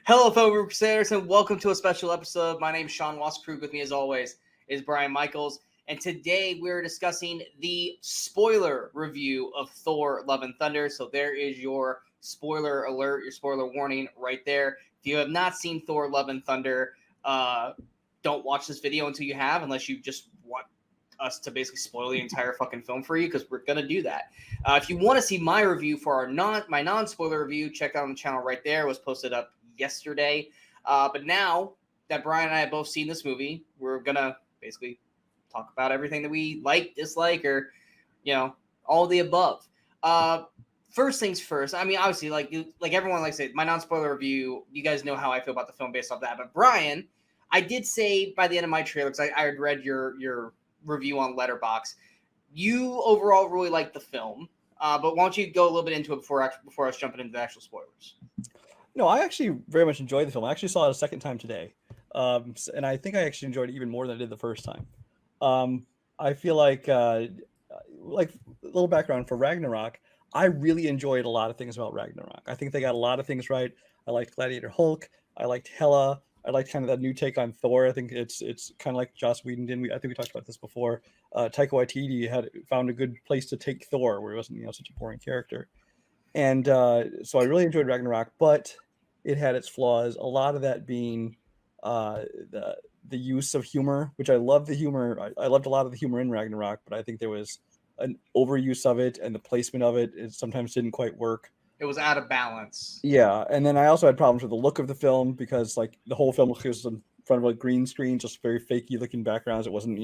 Hello, fellow Movie Crusaders, and welcome to a special episode. My name is Sean Waskrug. With me, as always, is Brian Michaels. And today we're discussing the spoiler review of Thor Love and Thunder. So there is your spoiler alert, your spoiler warning right there. If you have not seen Thor Love and Thunder, don't watch this video until you have, unless you just want us to basically spoil the entire fucking film for you, because we're going to do that. If you want to see my review for our my non-spoiler review, check out on the channel right there. It was posted up yesterday. But now that Brian and I have both seen this movie, we're going to basically talk about everything that we like, dislike, or, all of the above. First things first. I mean, obviously, like everyone likes it, my non-spoiler review, you guys know how I feel about the film based off that. But Brian, I did say by the end of my trailer, because I had read your review on Letterboxd, you overall really liked the film. But why don't you go a little bit into it before us jumping into the actual spoilers? No, I actually very much enjoyed the film. I actually saw it a second time today. And I think I actually enjoyed it even more than I did the first time. I feel like a little background for Ragnarok, I really enjoyed a lot of things about Ragnarok. I think they got a lot of things right. I liked Gladiator Hulk. I liked Hela. I liked kind of that new take on Thor. I think it's kind of like Joss Whedon did. I think we talked about this before. Taika Waititi had found a good place to take Thor, where he wasn't such a boring character. And so I really enjoyed Ragnarok, but it had its flaws. A lot of that being the use of humor, which I love the humor. I loved a lot of the humor in Ragnarok, but I think there was an overuse of it, and the placement of it sometimes didn't quite work. It was out of balance. Yeah, and then I also had problems with the look of the film, because like the whole film was in front of a green screen, just very fakey looking backgrounds. It wasn't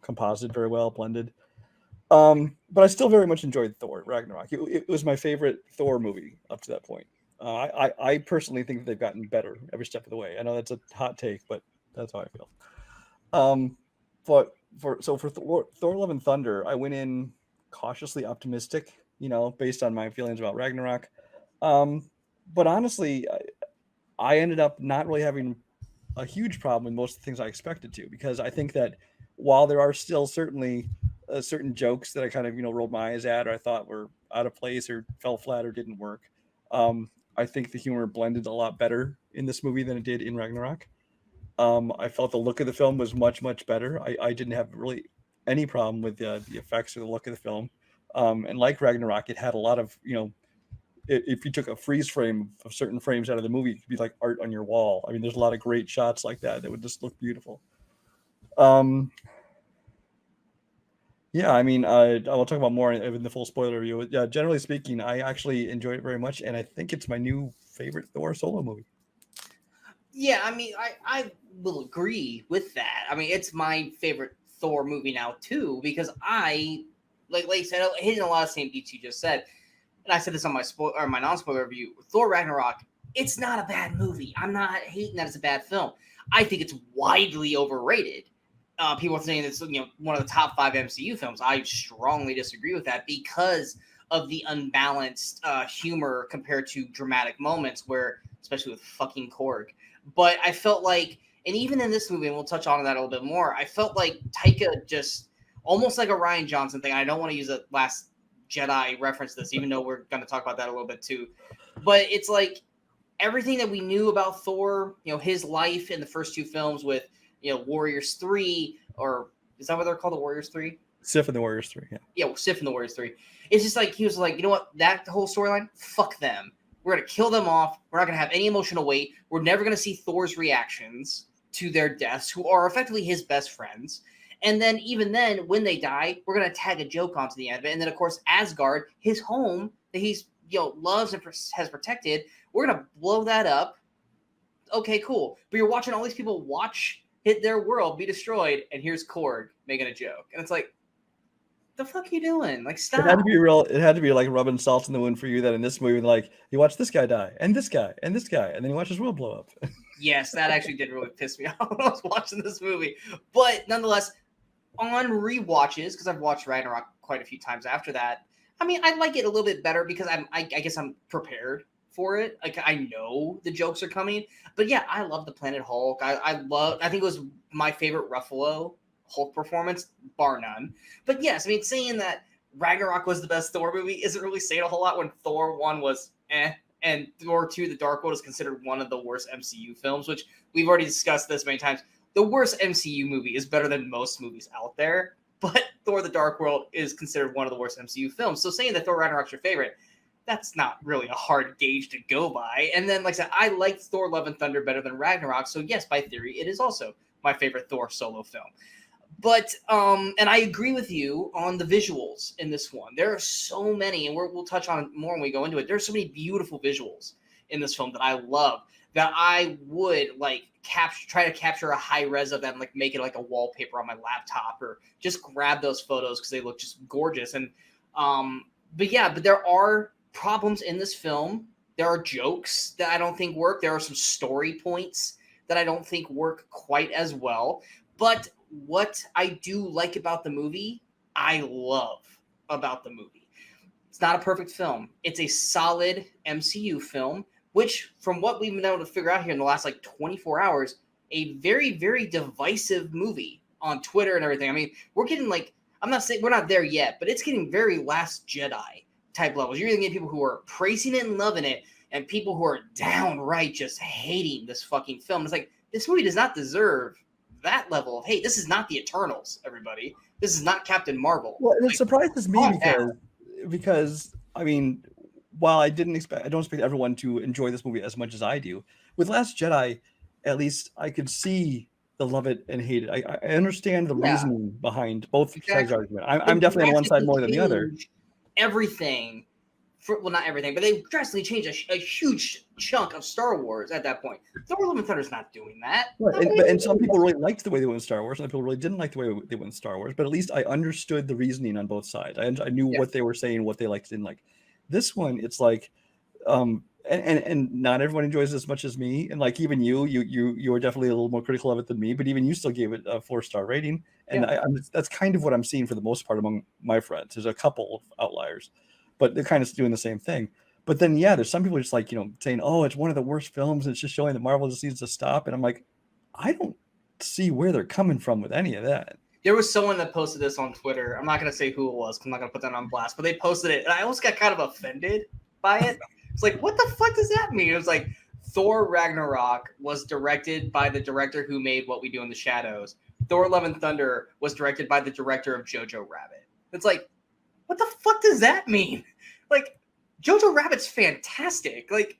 composite very well blended. But I still very much enjoyed Thor Ragnarok. It was my favorite Thor movie up to that point. I personally think that they've gotten better every step of the way. I know that's a hot take, but that's how I feel. But for Thor Love and Thunder, I went in cautiously optimistic, based on my feelings about Ragnarok. But honestly, I ended up not really having a huge problem with most of the things I expected to, because I think that while there are still certainly certain jokes that I kind of rolled my eyes at, or I thought were out of place or fell flat or didn't work, I think the humor blended a lot better in this movie than it did in Ragnarok. I felt the look of the film was much better. I didn't have really any problem with the effects or the look of the film. And like Ragnarok, it had a lot of if you took a freeze frame of certain frames out of the movie, it could be like art on your wall. I mean, there's a lot of great shots like that would just look beautiful. Yeah, I mean, I'll talk about more in the full spoiler review. Yeah, generally speaking, I actually enjoyed it very much, and I think it's my new favorite Thor solo movie. Yeah, I mean, I will agree with that. I mean, it's my favorite Thor movie now, too, because I, like you said, hitting a lot of the same beats you just said, and I said this on my non-spoiler review, Thor Ragnarok, it's not a bad movie. I'm not hating that it's a bad film. I think it's widely overrated. People are saying it's one of the top 5 MCU films. I strongly disagree with that, because of the unbalanced humor compared to dramatic moments, where, especially with fucking Korg. But I felt like, and even in this movie, and we'll touch on that a little bit more, I felt like Taika just almost like a Rian Johnson thing. I don't want to use a Last Jedi reference to this, even though we're going to talk about that a little bit too. But it's like everything that we knew about Thor, his life in the first 2 films with Warriors 3, or is that what they're called, the Warriors 3? Sif and the Warriors 3, yeah. Yeah, Sif and the Warriors 3. It's just like, he was like, you know what, that whole storyline, fuck them. We're going to kill them off. We're not going to have any emotional weight. We're never going to see Thor's reactions to their deaths, who are effectively his best friends. And then, even then, when they die, we're going to tag a joke onto the end of it. And then, of course, Asgard, his home that he's, loves and has protected, we're going to blow that up. Okay, cool. But you're watching all these people hit their world, be destroyed, and here's Korg making a joke. And it's like, the fuck are you doing? Like, stop. It had to be real. It had to be like rubbing salt in the wound for you, that in this movie, like, you watch this guy die, and this guy, and this guy, and then you watch his world blow up. Yes, that actually did really piss me off when I was watching this movie. But nonetheless, on rewatches, because I've watched Ragnarok quite a few times after that, I mean, I like it a little bit better, because I guess I'm prepared for it. Like, I know the jokes are coming. But yeah, I love the Planet Hulk. I think it was my favorite Ruffalo Hulk performance, bar none. But yes, I mean, saying that Ragnarok was the best Thor movie isn't really saying a whole lot, when Thor 1 was and Thor 2: The Dark World is considered one of the worst MCU films, which we've already discussed this many times. The worst MCU movie is better than most movies out there, but Thor: The Dark World is considered one of the worst MCU films. So saying that Thor Ragnarok's your favorite, that's not really a hard gauge to go by. And then, like I said, I liked Thor: Love and Thunder better than Ragnarok, so yes, by theory, it is also my favorite Thor solo film. But and I agree with you on the visuals in this one. There are so many, and we'll touch on more when we go into it. There's so many beautiful visuals in this film that I love, that I would like try to capture a high res of them, like make it like a wallpaper on my laptop, or just grab those photos because they look just gorgeous. And but there are problems in this film. There are jokes that I don't think work. There are some story points that I don't think work quite as well. But what I do like about the movie, I love about the movie. It's not a perfect film. It's a solid MCU film, which, from what we've been able to figure out here in the last like 24 hours, a very, very divisive movie on Twitter and everything. I mean, we're getting like, I'm not saying we're not there yet, but it's getting very Last Jedi type levels. You're going to get people who are praising it and loving it, and people who are downright just hating this fucking film. It's like, this movie does not deserve that level of hate. This is not the Eternals, everybody. This is not Captain Marvel. Well, and it surprises me because I mean, while I don't expect everyone to enjoy this movie as much as I do. With Last Jedi, at least I could see the love it and hate it. I understand the reasoning behind both sides of the argument. I'm definitely on one side more than the other. Everything. Well, not everything, but they drastically changed a huge chunk of Star Wars at that point. Thor: Love and Thunder is not doing that. Right. And some people really liked the way they went with Star Wars, and some people really didn't like the way they went with Star Wars. But at least I understood the reasoning on both sides. I knew what they were saying, what they liked, didn't like. This one, it's like, and not everyone enjoys it as much as me. And like even you were definitely a little more critical of it than me. But even you still gave it a 4-star rating. And that's kind of what I'm seeing for the most part among my friends. There's a couple of outliers, but they're kind of doing the same thing. But then, there's some people just like, saying, oh, it's one of the worst films. And it's just showing that Marvel just needs to stop. And I'm like, I don't see where they're coming from with any of that. There was someone that posted this on Twitter. I'm not going to say who it was. I'm not going to put that on blast. But they posted it. And I almost got kind of offended by it. It's like, what the fuck does that mean? It was like, Thor Ragnarok was directed by the director who made What We Do in the Shadows. Thor: Love and Thunder was directed by the director of Jojo Rabbit. It's like, what the fuck does that mean? Like, Jojo Rabbit's fantastic. Like,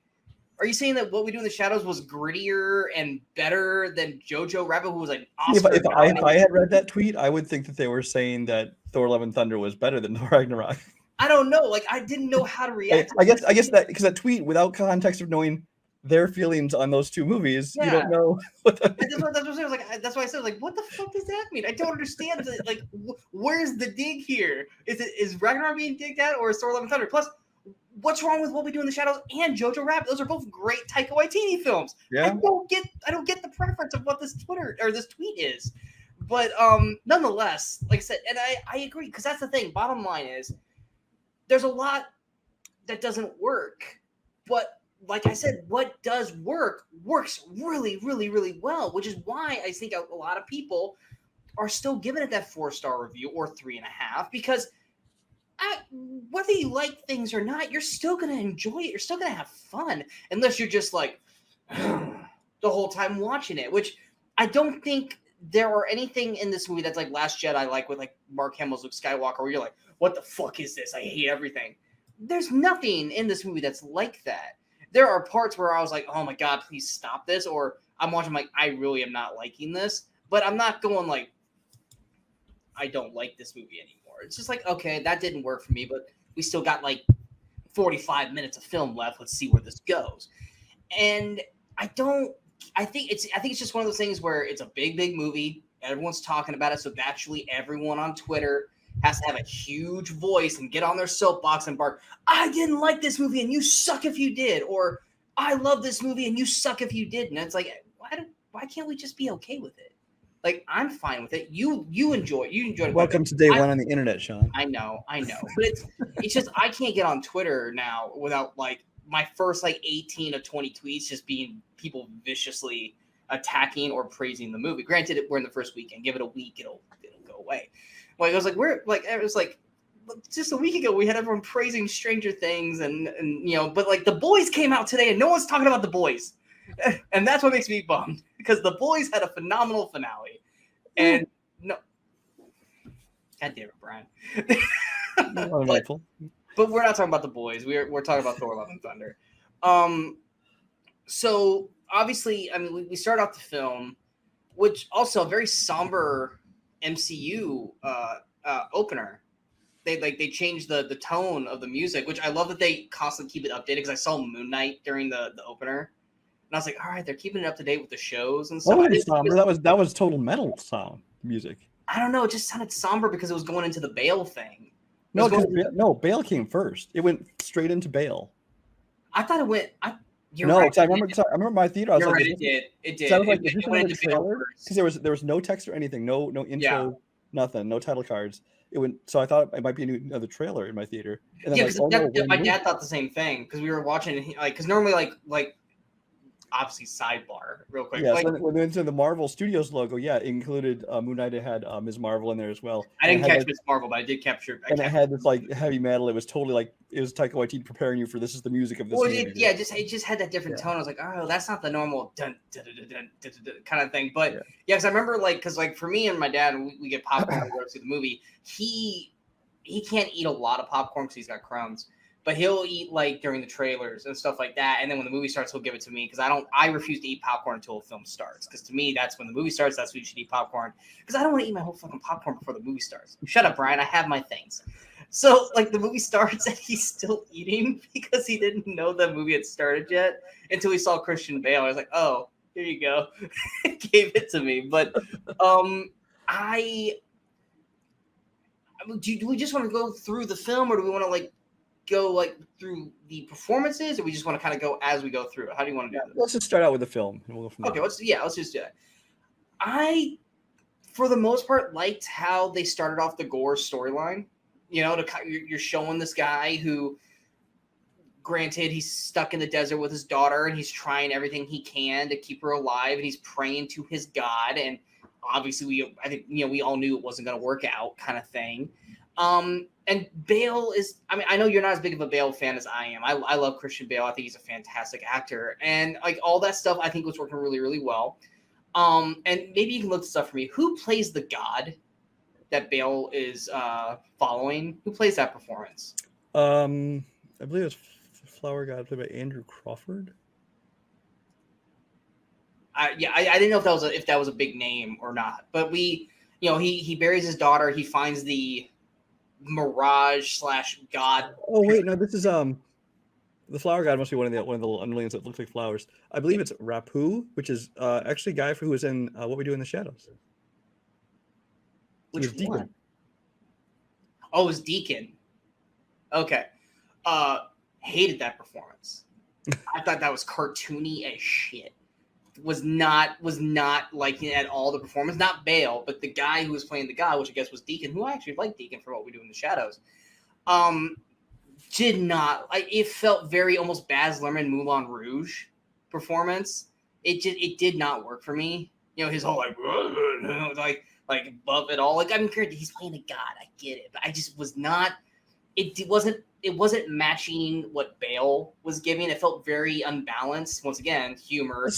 are you saying that What We Do in the Shadows was grittier and better than Jojo Rabbit, who was like Oscar? If I had read that tweet, I would think that they were saying that Thor: Love and Thunder was better than Thor Ragnarok. I don't know. Like, I didn't know how to react. I guess that because that tweet, without context of knowing their feelings on those two movies, you don't know. That's what I was like. That's why I said, like, what the fuck does that mean? I don't understand. Like, where's the dig here? Is Ragnarok being digged at, or is Thor: Love and Thunder? Plus, what's wrong with What We Do in the Shadows and Jojo Rabbit? Those are both great Taika Waititi films. Yeah. I don't get the preference of what this tweet is. But nonetheless, like I said, and I agree, because that's the thing. Bottom line is, there's a lot that doesn't work, but like I said, what does works really, really, really well, which is why I think a lot of people are still giving it that 4-star review or 3.5, because whether you like things or not, you're still going to enjoy it. You're still going to have fun, unless you're just like the whole time watching it, which I don't think there are anything in this movie that's like Last Jedi, like with like Mark Hamill's Luke Skywalker, where you're like, what the fuck is this? I hate everything. There's nothing in this movie that's like that. There are parts where I was like, oh my God, please stop this. Or I'm watching like, I really am not liking this. But I'm not going like, I don't like this movie anymore. It's just like, okay, that didn't work for me, but we still got like 45 minutes of film left. Let's see where this goes. And I think it's just one of those things where it's a big movie. Everyone's talking about it. So naturally everyone on Twitter has to have a huge voice and get on their soapbox and bark, I didn't like this movie and you suck if you did, or I love this movie and you suck if you didn't. And it's like, why can't we just be okay with it? Like, I'm fine with it. You enjoy it. Welcome to day one on the internet, Sean. I know. But it's just, I can't get on Twitter now without like my first like 18 to 20 tweets just being people viciously attacking or praising the movie. Granted, we're in the first weekend. Give it a week, it'll go away. Like, I was like, it was like, just a week ago we had everyone praising Stranger Things and but like The Boys came out today and no one's talking about The Boys. And that's what makes me bummed because The Boys had a phenomenal finale. And no, God damn it, Brian. But we're not talking about The Boys. We're talking about Thor: Love and Thunder. So obviously, I mean, we start off the film, which also a very somber MCU opener. They changed the tone of the music, which I love that they constantly keep it updated because I saw Moon Knight during the opener. And I was like, all right, they're keeping it up to date with the shows and stuff. That was total metal sound music. I don't know. It just sounded somber because it was going into the Bale thing. Bale came first. It went straight into Bale. I thought it went. I remember my theater. I was like, it did. It I was like, it went into trailer because there was no text or anything, no intro, nothing, no title cards. It went. So I thought it might be another trailer in my theater. And then my dad thought the same thing because we were watching because normally like obviously sidebar real quick. Yeah, so when they went to the Marvel Studios logo, it included Moon Knight. It had Ms. Marvel in there as well. I didn't catch Ms. Marvel, but I did capture. It had this like heavy metal. It was totally like it was Taika Waititi preparing you for this is the music of this movie. It just had that different tone. I was like, oh, that's not the normal dun, dun, dun, dun, dun, dun, kind of thing. But because I remember because for me and my dad, we get popcorn to go see the movie. He can't eat a lot of popcorn because he's got Crohn's. But he'll eat during the trailers and stuff like that. And then when the movie starts, he'll give it to me because I refuse to eat popcorn until a film starts. Because to me, that's when the movie starts. That's when you should eat popcorn. Because I don't want to eat my whole fucking popcorn before the movie starts. Shut up, Brian. I have my things. So the movie starts and he's still eating because he didn't know the movie had started yet until he saw Christian Bale. I was like, oh, here you go. Gave it to me. But do we just want to go through the film or do we want to go through the performances, or we just want to kind of go as we go through it? How do you want to do this? Let's just start out with the film, and we'll go from there. Okay, let's just do that. I, for the most part, liked how they started off the Gore storyline. You're showing this guy who, granted, he's stuck in the desert with his daughter, and he's trying everything he can to keep her alive, and he's praying to his God, and obviously we all knew it wasn't going to work out, kind of thing. And Bale is, I know you're not as big of a Bale fan as I am. I love Christian Bale. I think he's a fantastic actor. And all that stuff I think was working really, really well. And maybe you can look this up for me. Who plays the God that Bale is following? Who plays that performance? I believe it's Flower God played by Andrew Crawford. I didn't know if that was a big name or not. But he buries his daughter. He finds the Mirage / God. Oh wait, no, this is the Flower God must be one of the little underlings that look like flowers. I believe it's Rapu, which is actually a guy who was in What We Do in the Shadows. Which one? Deacon. Oh, it was Deacon. Okay. Hated that performance. I thought that was cartoony as shit. Was not liking at all the performance. Not Bale, but the guy who was playing the God, which I guess was Deacon, who I actually liked Deacon for What We Do in the Shadows. Did not. It felt very almost Baz Luhrmann Moulin Rouge performance. It did not work for me. His whole like above it all. He's playing a God. I get it, but I just was not. It wasn't matching what Bale was giving. It felt very unbalanced. Once again, humor,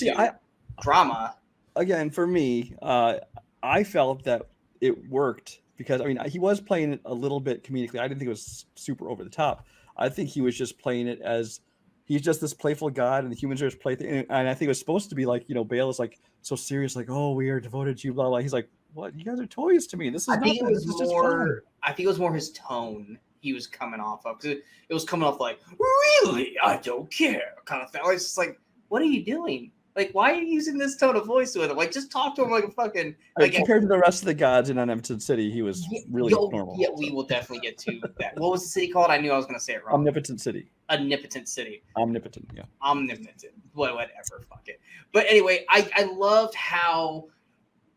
drama. Again, for me, I felt that it worked because he was playing it a little bit comedically. I didn't think it was super over the top. I think he was just playing it as he's just this playful God, and the humans are just plaything. And I think it was supposed to be Bale is so serious, oh, we are devoted to you, blah blah. He's like, what? You guys are toys to me. This is I think it was more his tone he was coming off of, because it was coming off really, I don't care kind of thing. I was just like, what are you doing? Why are you using this tone of voice with him? Just talk to him like a fucking. Compared to the rest of the gods in Omnipotent City, he was really normal. Yeah, we will definitely get to that. What was the city called? I knew I was going to say it wrong. Omnipotent City. Omnipotent City. Omnipotent, yeah. Omnipotent. Whatever, fuck it. But anyway, I loved how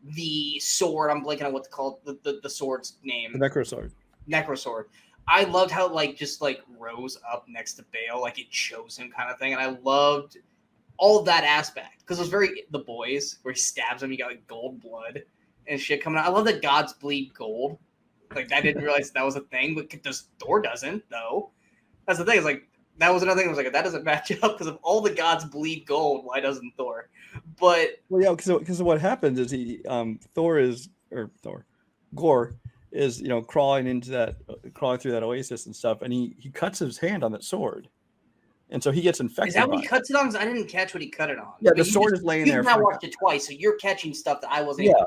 the sword, I'm blanking on what to call the sword's name. The Necrosword. Necrosword. I loved how just rose up next to Bale, it chose him kind of thing. And I loved all of that aspect because it was very The Boys where he stabs him, you got gold blood and shit coming out. I love that gods bleed gold. Like I didn't realize that was a thing, but Thor doesn't though. That's the thing. It's like that was another thing. I was like, that doesn't match up because if all the gods bleed gold, why doesn't Thor? But well, yeah, because what happens is Gore is crawling through that oasis and stuff, and he cuts his hand on that sword, and so he gets infected. Is that what by he cuts it on? Because I didn't catch what he cut it on. Yeah, the sword is laying there. You've now watched it twice, so you're catching stuff that I wasn't. Yeah,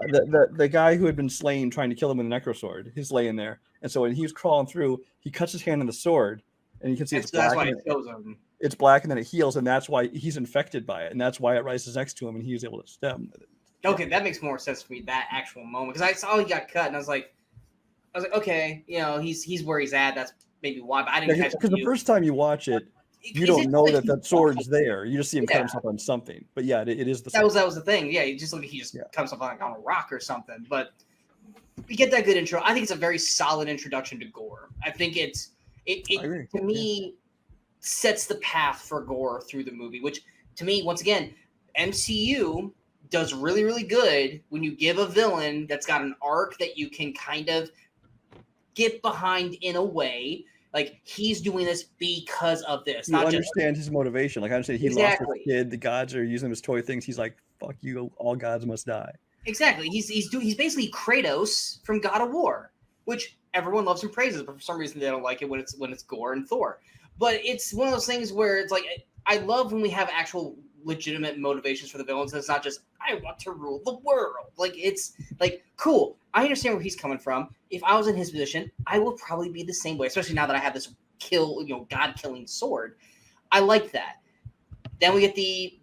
the guy who had been slain trying to kill him with a necro sword, he's laying there, and so when he was crawling through, he cuts his hand on the sword, and you can see it's black. That's why it shows him. It's black, and then it heals, and that's why he's infected by it, and that's why it rises next to him, and he was able to stab him with it. Okay, that makes more sense for me. That actual moment, because I saw he got cut, and I was like, okay, he's where he's at. That's maybe why, but I didn't catch. Because the first time you watch it, you don't know that sword's there. You just see him cut himself on something. But yeah, it is the sword. That was the thing. Yeah, he just cut himself on a rock or something. But we get that good intro. I think it's a very solid introduction to Gore. I think it to me sets the path for Gore through the movie, which to me, once again, MCU does really, really good when you give a villain that's got an arc that you can kind of get behind in a way. Like, he's doing this because of this. You understand his motivation. Like, I understand he lost his kid. The gods are using him as toy things. He's like, fuck you, all gods must die. Exactly. He's basically Kratos from God of War, which everyone loves and praises, but for some reason they don't like it when it's Gore and Thor. But it's one of those things where it's like, I love when we have actual legitimate motivations for the villains. It's not just, I want to rule the world. Like, it's like, cool. I understand where he's coming from. If I was in his position, I would probably be the same way, especially now that I have this God-killing sword. I like that. Then we get the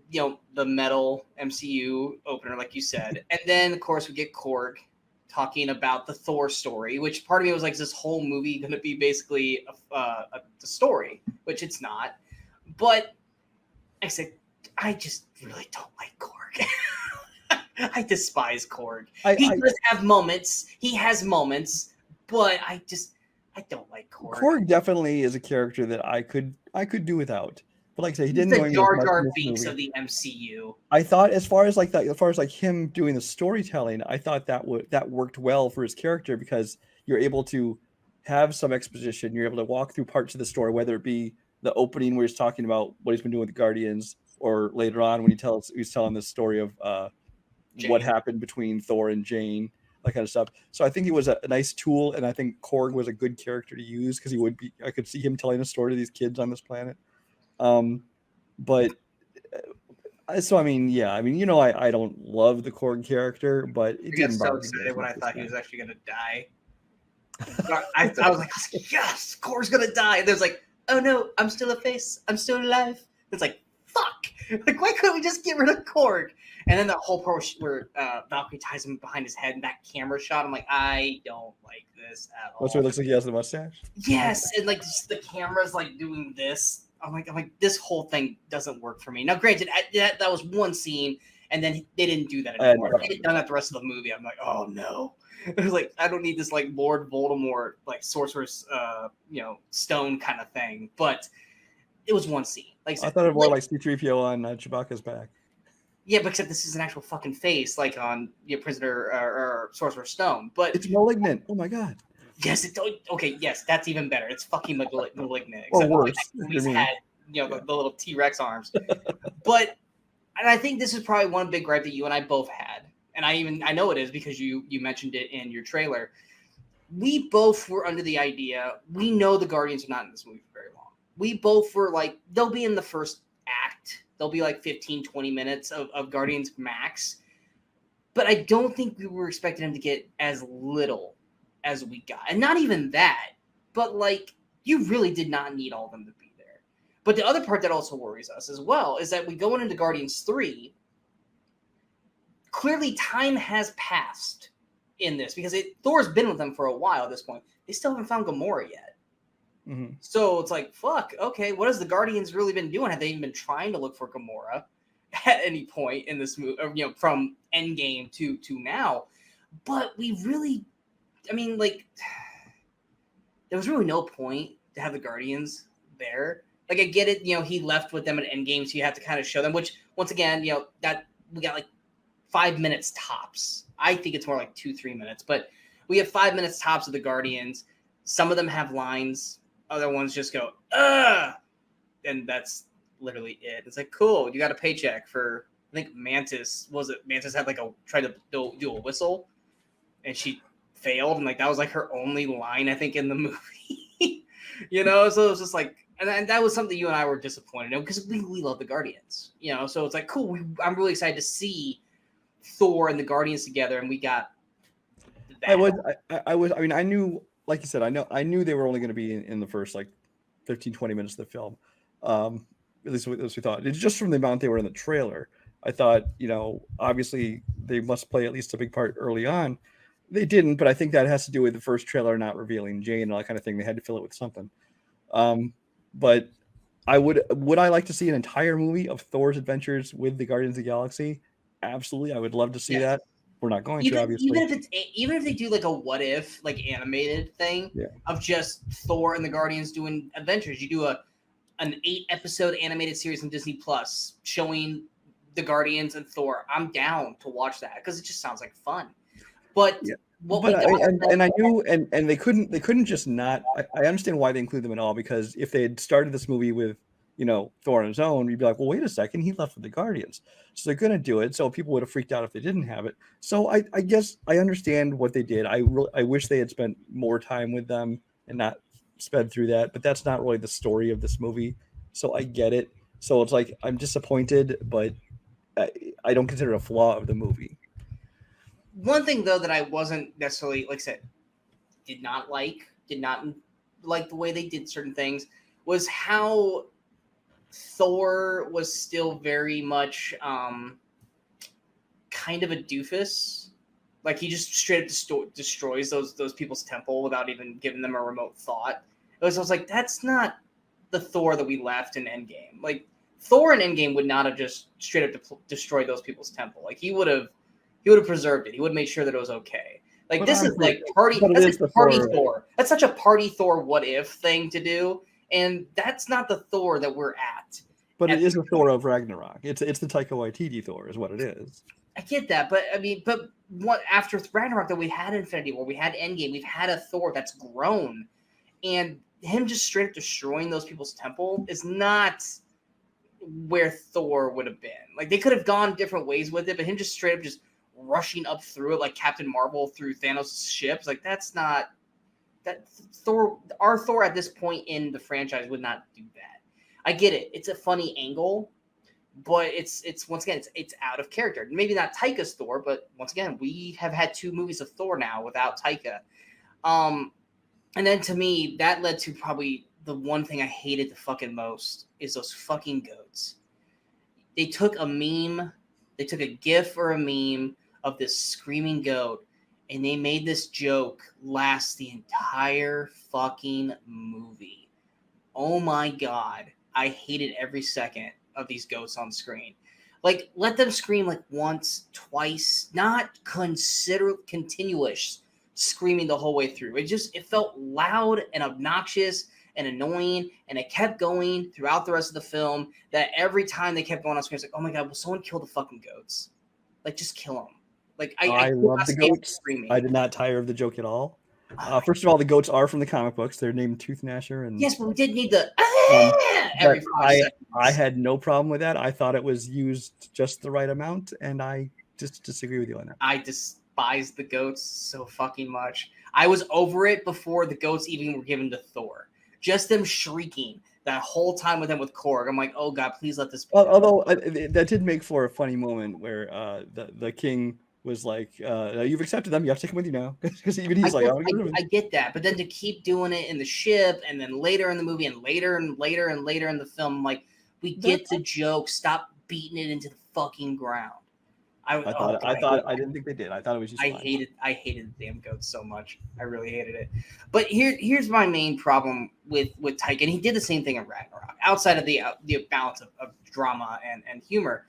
metal MCU opener, like you said. And then, of course, we get Korg talking about the Thor story, which part of me was like, is this whole movie going to be basically a story? Which it's not. But I said, I just really don't like Korg. I despise Korg. He does have moments. He has moments, but I don't like Korg. Korg definitely is a character that I could do without. But like I say, he didn't know the Jar Jar Binks of the MCU. I thought as far as him doing the storytelling, I thought that worked well for his character because you're able to have some exposition. You're able to walk through parts of the story, whether it be the opening where he's talking about what he's been doing with the Guardians, or later on when he's telling the story of what happened between Thor and Jane, that kind of stuff. So I think he was a nice tool, and I think Korg was a good character to use because I could see him telling a story to these kids on this planet. But so I mean, I don't love the Korg character, but it didn't so excited when I thought he was actually gonna die. I was like, yes, Korg's gonna die. And there's like, oh no, I'm still a face. I'm still alive. It's like, fuck. Like, why couldn't we just get rid of Korg? And then the whole part where Valkyrie ties him behind his head and that camera shot, I'm like, I don't like this at all. That's what it looks like he has the mustache? Yes, and like just the camera's like doing this. I'm like, this whole thing doesn't work for me. Now, granted, that was one scene, and then they didn't do that anymore. They had done that the rest of the movie. I'm like, oh no. It was like, I don't need this like Lord Voldemort, like Sorcerer's stone kind of thing. But it was one scene. Like I said, I thought it more like C-3PO on Chewbacca's back. Yeah, but except this is an actual fucking face, like on Prisoner or Sorcerer's Stone. But it's malignant. Oh my god. Yes, okay. Yes, that's even better. It's fucking malignant. Or worse. He's had the little T-Rex arms. But and I think this is probably one big gripe that you and I both had, and I know it is because you mentioned it in your trailer. We both were under the idea, we know the Guardians are not in this movie for very long. We both were like, they'll be in the first act. They'll be like 15, 20 minutes of Guardians max. But I don't think we were expecting them to get as little as we got. And not even that, but like, you really did not need all of them to be there. But the other part that also worries us as well is that we go into Guardians 3. Clearly, time has passed in this because Thor's been with them for a while at this point. They still haven't found Gamora yet. Mm-hmm. So it's like, fuck, okay, what has the Guardians really been doing? Have they even been trying to look for Gamora at any point in this movie, from Endgame to now? But we really, there was really no point to have the Guardians there. Like, I get it, he left with them at Endgame, so you have to kind of show them, which, once again, that we got like 5 minutes tops. I think it's more like 2-3 minutes, but We have 5 minutes tops of the Guardians. Some of them have lines. Other ones just go, ugh. And that's literally it. It's like, cool. You got a paycheck for, I think Mantis, Mantis had tried to do a whistle and she failed. And like, that was like her only line, I think, in the movie, So it was just like, and that was something you and I were disappointed in because we love the Guardians, So it's like, cool. I'm really excited to see Thor and the Guardians together. And we got that. I mean, I knew, like you said, I knew they were only going to be in the first 15, 20 minutes of the film. At least as we thought. It's just from the amount they were in the trailer. I thought, obviously they must play at least a big part early on. They didn't, but I think that has to do with the first trailer not revealing Jane and all that kind of thing. They had to fill it with something. But would I like to see an entire movie of Thor's adventures with the Guardians of the Galaxy? Absolutely, I would love to see that. We're not going to, obviously. Even if they do like a what if, animated thing of just Thor and the Guardians doing adventures. You do an 8-episode animated series on Disney Plus showing the Guardians and Thor. I'm down to watch that because it just sounds like fun. But I knew, and they couldn't just not. I understand why they include them at all, because if they had started this movie with Thor on his own, you'd be like, well, wait a second, he left with the Guardians, so they're gonna do it. So people would have freaked out if they didn't have it. So I guess I understand what they did. I wish they had spent more time with them and not sped through that, but that's not really the story of this movie. So I get it. So it's like, I'm disappointed, but I don't consider it a flaw of the movie. One thing though that I wasn't necessarily, like I said, did not like the way they did certain things was how Thor was still very much kind of a doofus. Like he just straight up destroys those people's temple without even giving them a remote thought. I was like, that's not the Thor that we left in Endgame. Like Thor in Endgame would not have just straight up destroyed those people's temple. Like he would have preserved it. He would have made sure that it was okay. Like but this is like party. That's like party Thor. That's such a party Thor what if thing to do, and that's not the Thor that we're at. But it is the Thor of Ragnarok. It's the Taika Waititi Thor, is what it is. I get that, but I mean, what after Ragnarok that we had Infinity War, we had Endgame, we've had a Thor that's grown, and him just straight up destroying those people's temple is not where Thor would have been. Like they could have gone different ways with it, but him just straight up just rushing up through it like Captain Marvel through Thanos' ships, like that's not that Thor. Our Thor at this point in the franchise would not do that. I get it; it's a funny angle, but it's once again it's out of character. Maybe not Taika's Thor, but once again we have had 2 movies of Thor now without Taika. And then to me that led to probably the one thing I hated the fucking most is those fucking goats. They took a meme, they took a GIF or a meme of this screaming goat, and they made this joke last the entire fucking movie. Oh my God. I hated every second of these goats on screen. Like, let them scream like once, twice, not continuous screaming the whole way through. It felt loud and obnoxious and annoying, and it kept going throughout the rest of the film, that every time they kept going on screen, it's like, oh my God, will someone kill the fucking goats? Like, just kill them. Like, I love the goats. I did not tire of the joke at all. First of all, the goats are from the comic books. They're named Tooth Gnasher. And yes, but we did need the every 5 seconds. I had no problem with that. I thought it was used just the right amount, and I just disagree with you on that. I despise the goats so fucking much. I was over it before the goats even were given to Thor. Just them shrieking that whole time with him with Korg. I'm like, oh God, please let this be. Although that did make for a funny moment where the king was like, you've accepted them, you have to take them with you now. Because even he's I get that. But then to keep doing it in the ship and then later in the movie and later in the film, I'm like, we get the joke. Stop beating it into the fucking ground. I didn't think they did. I thought it was just I hated the damn goats so much. I really hated it. But here's my main problem with Taika, and he did the same thing in Ragnarok. Outside of the balance of drama and humor,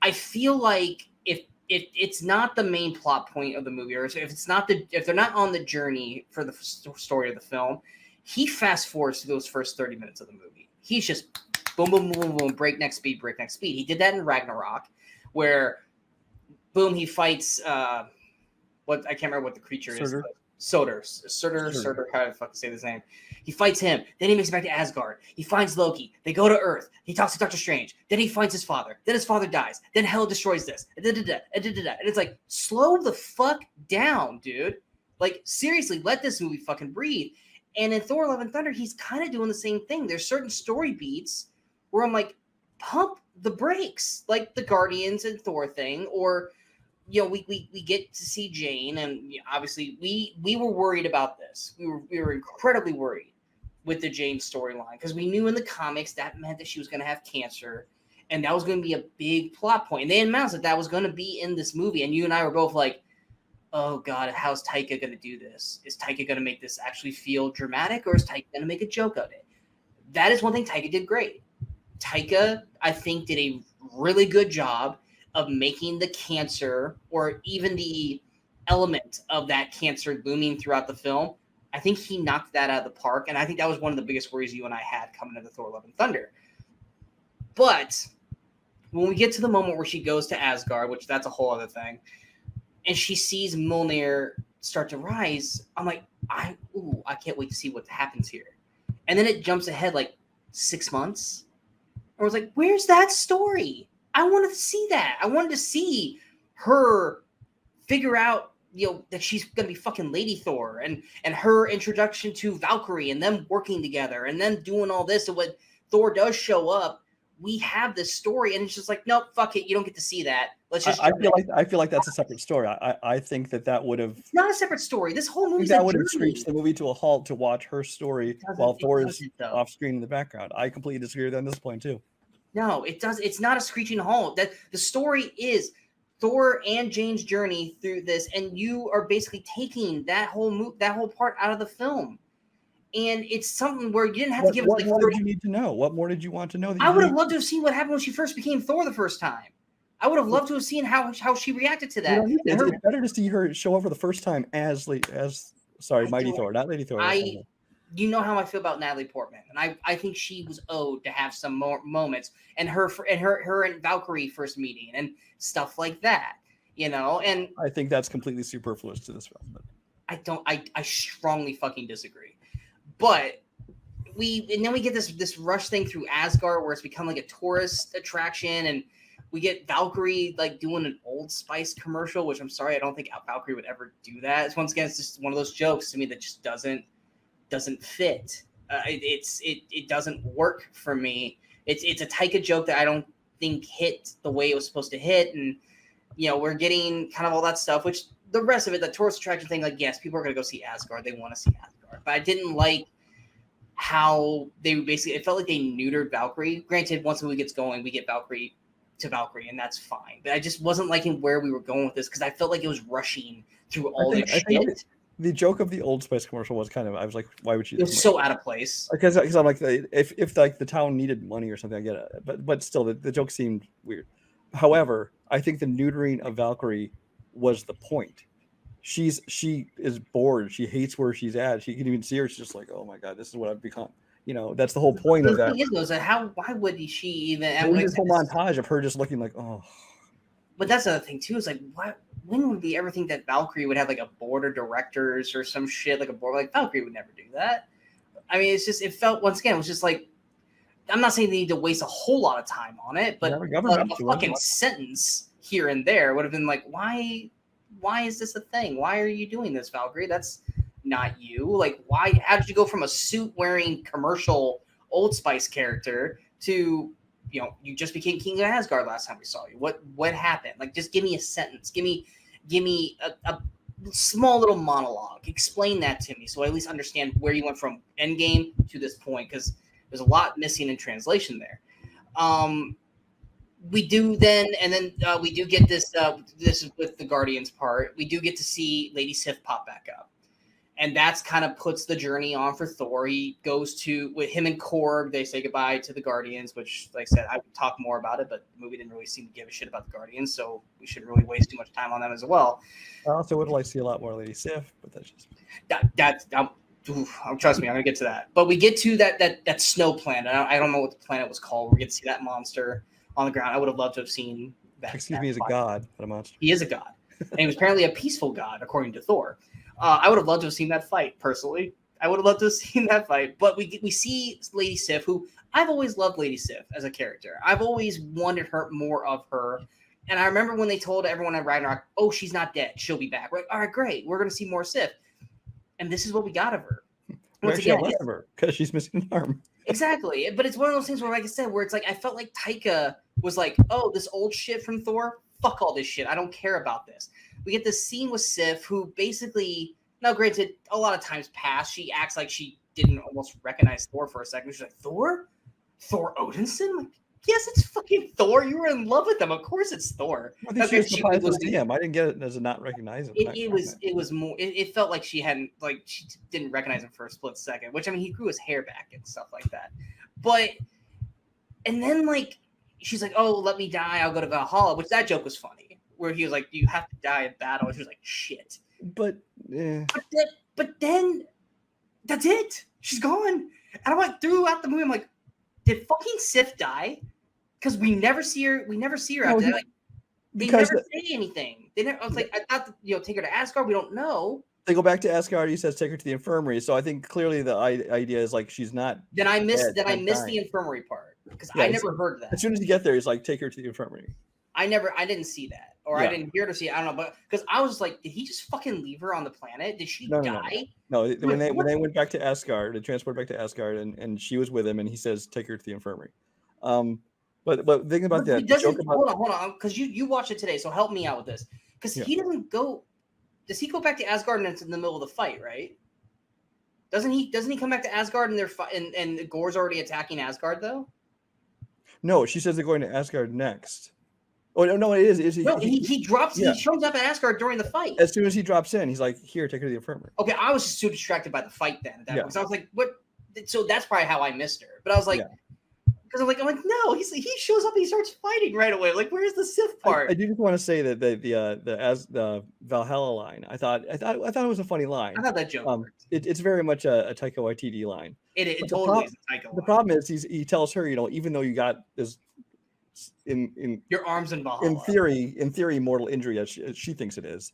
I feel like if it's not the main plot point of the movie, or if they're not on the journey for the story of the film, he fast forwards to those first 30 minutes of the movie. He's just boom, boom, boom, boom, breakneck speed. He did that in Ragnarok, where boom, he fights I can't remember what the creature is. Surtur, how do I fucking say his name? He fights him. Then he makes it back to Asgard. He finds Loki. They go to Earth. He talks to Doctor Strange. Then he finds his father. Then his father dies. Then Hela destroys this. And it's like, slow the fuck down, dude. Like, seriously, let this movie fucking breathe. And in Thor: Love and Thunder, he's kind of doing the same thing. There's certain story beats where I'm like, pump the brakes, like the Guardians and Thor thing, or we get to see Jane, and obviously we were worried about this. We were incredibly worried with the Jane storyline because we knew in the comics that meant that she was going to have cancer, and that was going to be a big plot point. And they announced that was going to be in this movie, and you and I were both like, oh God, how's Taika going to do this? Is Taika going to make this actually feel dramatic, or is Taika going to make a joke of it? That is one thing Taika did great. Taika, I think, did a really good job of making the cancer, or even the element of that cancer looming throughout the film. I think he knocked that out of the park, and I think that was one of the biggest worries you and I had coming into Thor: Love and Thunder. But when we get to the moment where she goes to Asgard, which that's a whole other thing, and she sees Mjolnir start to rise, I'm like, I can't wait to see what happens here. And then it jumps ahead like 6 months. I was like, where's that story? I wanted to see that. I wanted to see her figure out, that she's going to be fucking Lady Thor, and her introduction to Valkyrie, and them working together, and then doing all this. And when Thor does show up, we have this story, and it's just like, nope, fuck it. You don't get to see that. Let's just. I feel like that's a separate story. I think that would have. It's not a separate story. This whole movie that would have screeched the movie to a halt to watch her story while Thor is off screen in the background. I completely disagree with that on this point too. No, it does. It's not a screeching halt. That the story is Thor and Jane's journey through this, and you are basically taking that whole part out of the film. And it's something where you didn't have to give us like. What more did you need to know? What more did you want to know? I would have loved to have seen what happened when she first became Thor the first time. I would have loved to have seen how she reacted to that. It's better to see her show up for the first time as Mighty Thor, not Lady Thor. You know how I feel about Natalie Portman, and I think she was owed to have some more moments, and her and Valkyrie first meeting and stuff like that, And I think that's completely superfluous to this film. But I strongly fucking disagree. But then we get this rush thing through Asgard where it's become like a tourist attraction, and we get Valkyrie like doing an Old Spice commercial, which I'm sorry, I don't think Valkyrie would ever do that. Once again, it's just one of those jokes to me that just doesn't fit. It doesn't work for me. It's a Taika joke that I don't think hit the way it was supposed to hit, and we're getting kind of all that stuff. Which the rest of it, the tourist attraction thing, like yes, people are gonna go see Asgard. They want to see Asgard, but I didn't like how they basically. It felt like they neutered Valkyrie. Granted, once the movie gets going, we get Valkyrie to Valkyrie, and that's fine. But I just wasn't liking where we were going with this because I felt like it was rushing through all this shit. The joke of the Old Spice commercial was kind of, I was like, why would she? It was so out of place. Because I'm like, if like the town needed money or something, I get it. But still, the joke seemed weird. However, I think the neutering of Valkyrie was the point. She is bored. She hates where she's at. She can even see her. She's just like, oh my God, this is what I've become. That's the whole point of that. The thing is, why would she even? This whole montage of her just looking like, oh. But that's the other thing too. Is like, what? When would we ever think that Valkyrie would have like a board of directors or some shit, like a board? Like Valkyrie would never do that. I mean, it's just, it felt, once again, it was just like, I'm not saying they need to waste a whole lot of time on it, but a fucking sentence here and there would have been like, why is this a thing? Why are you doing this, Valkyrie? That's not you. Like, how did you go from a suit wearing commercial Old Spice character to, you just became King of Asgard last time we saw you. What happened? Like, just give me a sentence. Give me a small little monologue. Explain that to me so I at least understand where you went from Endgame to this point, because there's a lot missing in translation there. We do then, and then we do get this. This is with the Guardians part. We do get to see Lady Sif pop back up. And that's kind of puts the journey on for Thor. He goes with him and Korg. They say goodbye to the Guardians, which, like I said, I would talk more about it, but the movie didn't really seem to give a shit about the Guardians, so we shouldn't really waste too much time on them as well. I also would like to see a lot more Lady Sif, but that's just trust me, I'm gonna get to that. But we get to that snow planet. I don't know what the planet was called. We get to see that monster on the ground. I would have loved to have seen that. Excuse me, he's a god, but a monster. He is a god, and he was apparently a peaceful god, according to Thor. I would have loved to have seen that fight, personally. I would have loved to have seen that fight. But we see Lady Sif, who I've always loved Lady Sif as a character. I've always wanted more of her. And I remember when they told everyone at Ragnarok, oh, she's not dead. She'll be back. We're like, all right, great. We're going to see more Sif. And this is what we got of her. Once again, less of her because she's missing an arm. Exactly. But it's one of those things where, like I said, where it's like I felt like Taika was like, oh, this old shit from Thor, fuck all this shit. I don't care about this. We get this scene with Sif, who basically, now granted, a lot of times past, she acts like she didn't almost recognize Thor for a second. She's like, Thor? Thor Odinson? Like, yes, it's fucking Thor. You were in love with him. Of course it's Thor. I think she was surprised to see him. I didn't get it as a not recognizable. It was more. It felt like she didn't recognize him for a split second. Which, I mean, he grew his hair back and stuff like that. But and then like she's like, oh, let me die. I'll go to Valhalla. Which that joke was funny. Where he was like, you have to die in battle. And she was like, shit. But then that's it. She's gone. And I'm like, throughout the movie, I'm like, did fucking Sif die? Because we never see her. We never see her after that. Like, they never say anything. They never. I was like, I thought take her to Asgard. We don't know. They go back to Asgard. He says take her to the infirmary. So I think clearly the idea is like she's not. Then I missed the infirmary part because I never heard that. As soon as you get there, he's like take her to the infirmary. I didn't see that, or I didn't hear to see it. I don't know, but because I was like, did he just fucking leave her on the planet? Did she die? No. When they went back to Asgard, they transported back to Asgard, and she was with him, and he says take her to the infirmary. But thinking about that, hold on, because you watched it today, so help me out with this. Because he doesn't go. Does he go back to Asgard and it's in the middle of the fight, right? Doesn't he come back to Asgard and and Gor's already attacking Asgard though? No, she says they're going to Asgard next. Oh no, it is. No, he drops. Yeah. He shows up at Asgard during the fight. As soon as he drops in, he's like, "Here, take her to the infirmary." Okay, I was just too distracted by the fight then. At that point. So I was like, "What?" So that's probably how I missed her. But I was like, because I'm like, no, he shows up and he starts fighting right away. Like, where's the Sif part? I do just want to say that the Valhalla line, I thought it was a funny line. I thought that joke. It's very much a Taika Waititi line. It totally is a Taika line. The problem is he tells her, even though you got this. In your arms in Valhalla. In theory, mortal injury as she thinks it is,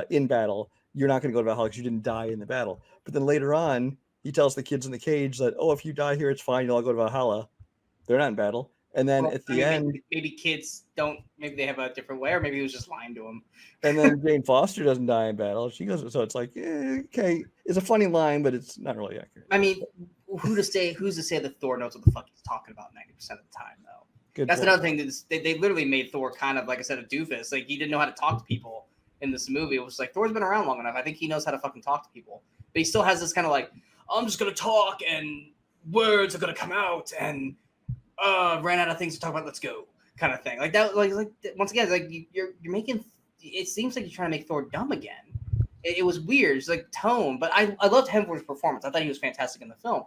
in battle, you're not going to go to Valhalla because you didn't die in the battle. But then later on, he tells the kids in the cage that, oh, if you die here, it's fine. You'll all go to Valhalla. They're not in battle. And then at the end, maybe kids don't. Maybe they have a different way, or maybe he was just lying to them. And then Jane Foster doesn't die in battle. She goes. So it's like, okay, it's a funny line, but it's not really accurate. I mean, who's to say that Thor knows what the fuck he's talking about 90% of the time, though? That's another thing. They literally made Thor kind of, like I said, a doofus. Like, he didn't know how to talk to people in this movie. It was like, Thor's been around long enough. I think he knows how to fucking talk to people. But he still has this kind of like, I'm just going to talk and words are going to come out and ran out of things to talk about. Let's go kind of thing. Like that. Like once again, like you're making, it seems like you're trying to make Thor dumb again. It was weird. It's like tone. But I loved Hemsworth's performance. I thought he was fantastic in the film.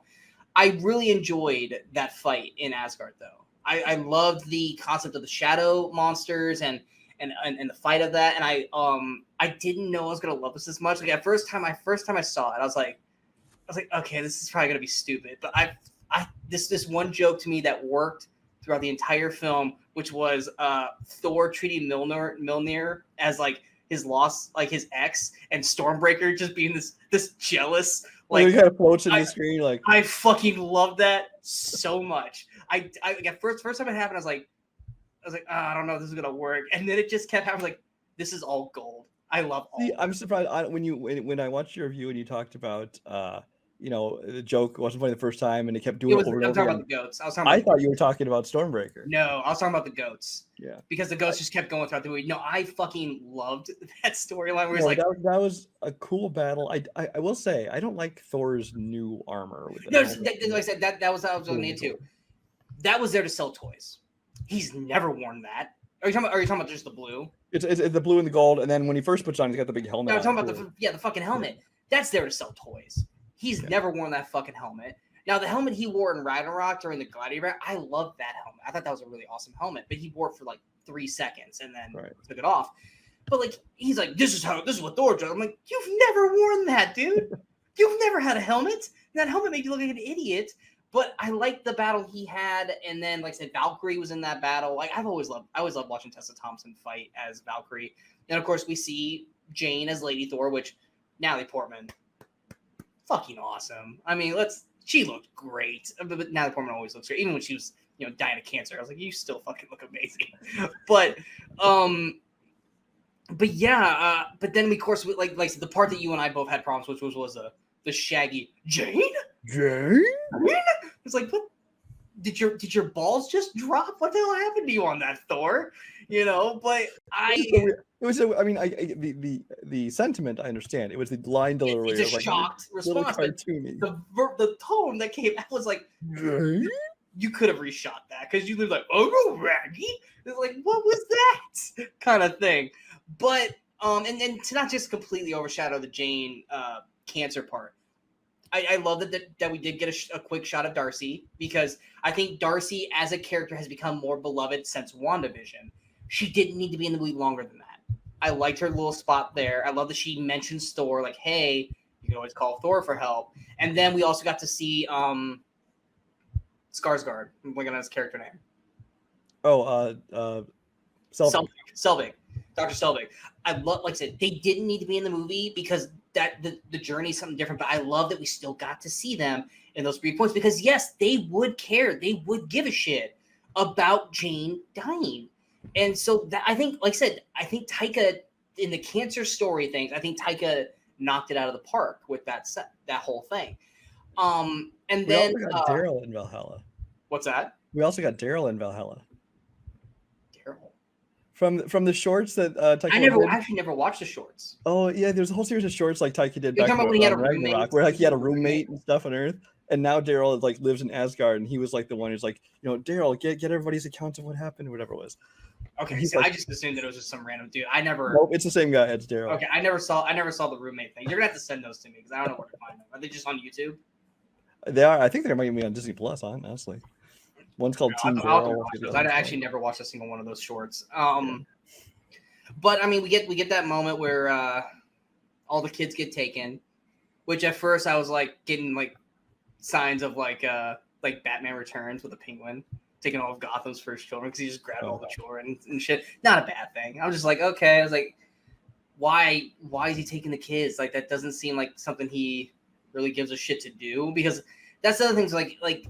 I really enjoyed that fight in Asgard, though. I loved the concept of the shadow monsters and the fight of that, and I didn't know I was gonna love this much. Like first time I saw it, I was like, okay, this is probably gonna be stupid. But this one joke to me that worked throughout the entire film, which was Thor treating Mjolnir as like his his ex, and Stormbreaker just being this jealous. Like, he kind of floats in the screen. Like, I fucking love that so much. I first time it happened, I was like, I don't know if this is gonna work, and then it just kept happening. Like, this is all gold. I love all. See, I'm surprised when I watched your review and you talked about the joke wasn't funny the first time and they kept doing it over and over again. About the goats. I thought you were talking about Stormbreaker. No, I was talking about the goats. Yeah, because the goats just kept going throughout the movie. No, I fucking loved that storyline where he's like, that was a cool battle. I will say I don't like Thor's new armor. No, like I said, that was what I was going into. That was there to sell toys. He's never worn that. Are you talking about just the blue? It's the blue and the gold, and then when he first puts on, he's got the big helmet. No, I'm talking about the fucking helmet. That's there to sell toys. He's never worn that fucking helmet. Now, the helmet he wore in Ragnarok during the Gladiator, I love that helmet. I thought that was a really awesome helmet, but he wore it for like 3 seconds and then took it off. But like, he's like, this is what Thor does. I'm like, you've never worn that, dude. You've never had a helmet. That helmet made you look like an idiot. But I liked the battle he had, and then, like I said, Valkyrie was in that battle. Like, I always loved watching Tessa Thompson fight as Valkyrie. And of course, we see Jane as Lady Thor, which Natalie Portman, fucking awesome. I mean, she looked great. But Natalie Portman always looks great, even when she was, dying of cancer. I was like, you still fucking look amazing. But yeah, but then of course, like the part that you and I both had problems with, was the shaggy Jane. It's like, what? Did your balls just drop? What the hell happened to you on that, Thor? But the sentiment I understand. It was the line delivery. It's a shocked response, but the tone that came out was like, you could have reshot that because you live like, oh no, Raggy. It's like, what was that kind of thing? But and then to not just completely overshadow the Jane cancer part. I love that we did get a quick shot of Darcy, because I think Darcy as a character has become more beloved since WandaVision. She didn't need to be in the movie longer than that. I liked her little spot there. I love that she mentions Thor, like, hey, you can always call Thor for help. And then we also got to see Skarsgård. I'm blanking on his character name. Selvig. Dr. Selvig. I love, like I said, they didn't need to be in the movie because that the journey is something different, but I love that we still got to see them in those brief points, because yes, they would care. They would give a shit about Jane dying. And so that, I think, like I said, I think Taika, in the cancer story things, I think Taika knocked it out of the park with that whole thing. And we then also got Daryl in Valhalla. What's that? We also got Daryl in Valhalla. Daryl? From the shorts that Taika I actually never watched the shorts. Oh yeah, there's a whole series of shorts like Taika did You're back talking about when he had a Ragnarok, roommate? where like he had a roommate and stuff on Earth. And now Daryl like lives in Asgard, and he was like the one who's like, Daryl, get everybody's accounts of what happened or whatever it was. Okay, so I just assumed that it was just some random dude. I never. Nope, it's the same guy. It's Daryl. Okay, I never saw the roommate thing. You're gonna have to send those to me because I don't know where to find them. Are they just on YouTube? They are. I think they might be on Disney Plus. Honestly, one's called Team Daryl. I actually never watched a single one of those shorts. But I mean, we get that moment where all the kids get taken, which at first I was like getting like signs of like Batman Returns with a penguin taking all of Gotham's first children, because he just grabbed all the children and shit. Not a bad thing. I was just like, okay. I was like, why is he taking the kids? Like, that doesn't seem like something he really gives a shit to do, because that's the other thing. Like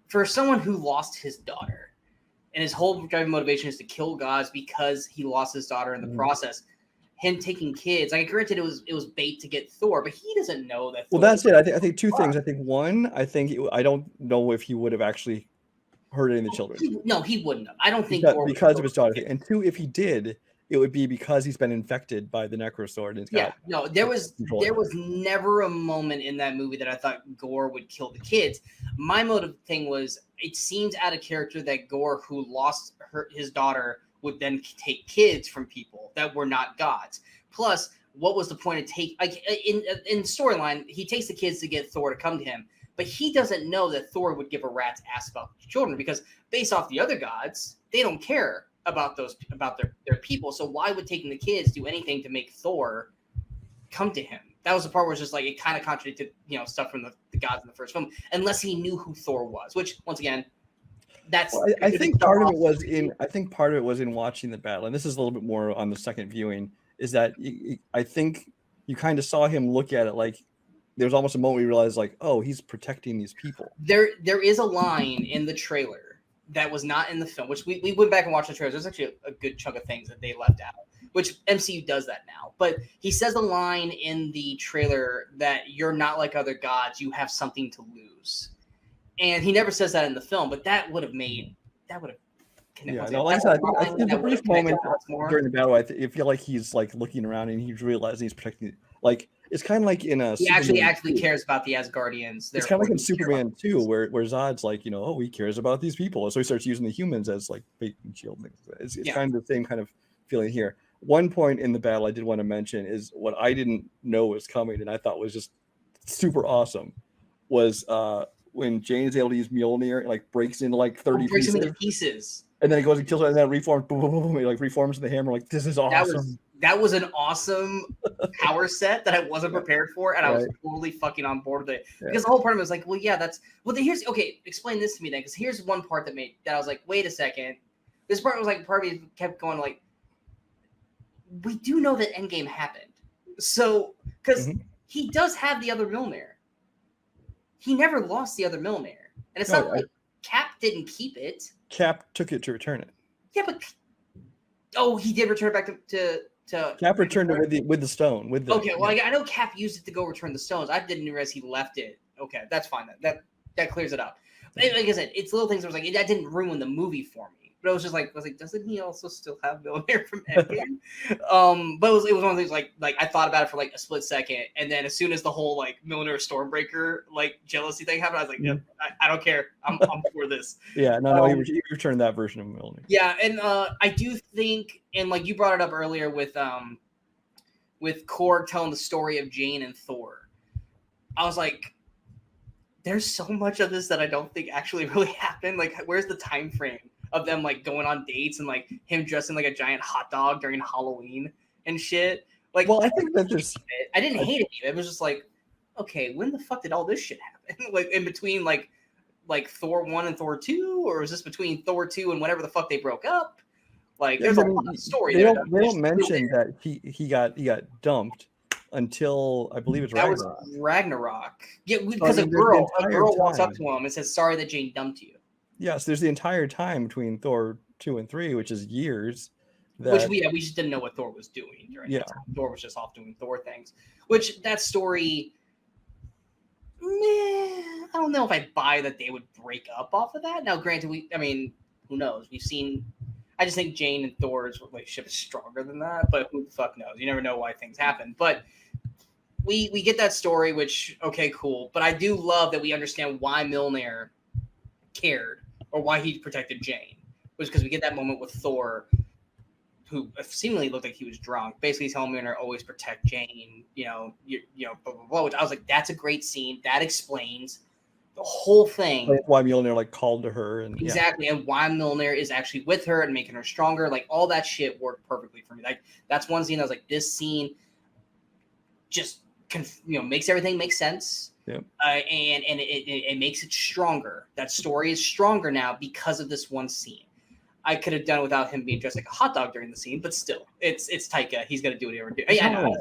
for someone who lost his daughter and his whole driving motivation is to kill gods because he lost his daughter in the process, him taking kids, like, granted it was bait to get Thor, but he doesn't know that. Well, that's it. I think two things. I think one, I don't know if he would have actually hurt any of the children. He wouldn't have. I don't think because of his daughter. And two, if he did, it would be because he's been infected by the Necrosword. And there was never a moment in that movie that I thought Gore would kill the kids. My motive thing was, it seems out of character that Gore, who lost his daughter, would then take kids from people that were not gods. Plus, what was the point of in storyline, he takes the kids to get Thor to come to him, but he doesn't know that Thor would give a rat's ass about children, because based off the other gods, they don't care about their people. So why would taking the kids do anything to make Thor come to him? That was the part where it's just like, it kind of contradicted, stuff from the gods in the first film, unless he knew who Thor was, which once again, that's. Well, I think part of it was in watching the battle, and this is a little bit more on the second viewing, is that I think you kind of saw him look at it like there's almost a moment where you realize, like, oh, he's protecting these people. There is a line in the trailer that was not in the film, which we went back and watched the trailers. There's actually a good chunk of things that they left out, which MCU does that now. But he says a line in the trailer that you're not like other gods, you have something to lose. And he never says that in the film, but that would have connected. Yeah, no, like I said, I think the brief moment during the battle, I feel like he's like looking around and he's realizing he's protecting. Like, it's kind of like in a. He actually cares about the Asgardians. It's kind of like in Superman 2, where Zod's like, he cares about these people, so he starts using the humans as like bait and shield. It's kind of the same kind of feeling here. One point in the battle I did want to mention is what I didn't know was coming, and I thought was just super awesome, was when Jane is able to use Mjolnir, and like breaks into like 30 pieces. And then he goes and kills her, and then reforms. Boom, boom, boom, boom. He like reforms the hammer. Like, this is awesome. That was an awesome power set that I wasn't prepared for, and I was totally fucking on board with it. Because the whole part of it was like, explain this to me then, because here's one part that I was like, wait a second. This part was like, part of me kept going like, we do know that Endgame happened. So, because Mhm. he does have the other Mjolnir. He never lost the other Mjolnir. And it's No, not like Cap didn't keep it. Cap took it to return it. Yeah, but he did return it back to Cap returned it with the stone. Okay, well, I know Cap used it to go return the stones. I didn't realize he left it. Okay, that's fine. That clears it up. Like I said, it's little things that was like that didn't ruin the movie for me. But it was just like I was like, doesn't he also still have Mjolnir from Endgame? But it was one of those things like I thought about it for like a split second, and then as soon as the whole like Mjolnir Stormbreaker like jealousy thing happened, I was like, yep, I don't care. I'm for this. Yeah, no, he returned that version of Mjolnir. Yeah, and I do think, and like you brought it up earlier with Korg telling the story of Jane and Thor. I was like, there's so much of this that I don't think actually really happened. Like, where's the time frame of them like going on dates and like him dressing like a giant hot dog during Halloween and shit? Like, well, I think that there's. I didn't hate it. It was just like, okay, when the fuck did all this shit happen? Like in between like Thor 1 and Thor 2, or was this between Thor 2 and whenever the fuck they broke up? Like, there's a lot of story they there. They don't mention that he got dumped until I believe it's Ragnarok. That was Ragnarok. Yeah, because a girl walks up to him and says, "Sorry that Jane dumped you." Yes, there's the entire time between Thor 2 and 3, which is years. Which we just didn't know what Thor was doing during that time. Thor was just off doing Thor things. Which that story, I don't know if I buy that they would break up off of that. Now, granted, who knows? I just think Jane and Thor's relationship is stronger than that, but who the fuck knows? You never know why things happen. But we get that story, which, okay, cool. But I do love that we understand why Mjolnir cared or why he protected Jane. Was because we get that moment with Thor, who seemingly looked like he was drunk, basically telling Mjolnir always protect Jane, blah, blah, blah. Which I was like, that's a great scene. That explains the whole thing. Like why Mjolnir called to her and exactly, and why Mjolnir is actually with her and making her stronger. Like all that shit worked perfectly for me. Like that's one scene I was like, this scene just makes everything make sense. Yep. And it makes it stronger. That story is stronger now because of this one scene. I could have done it without him being dressed like a hot dog during the scene, but still, it's Taika. He's gonna do what he ever do. Yeah, no,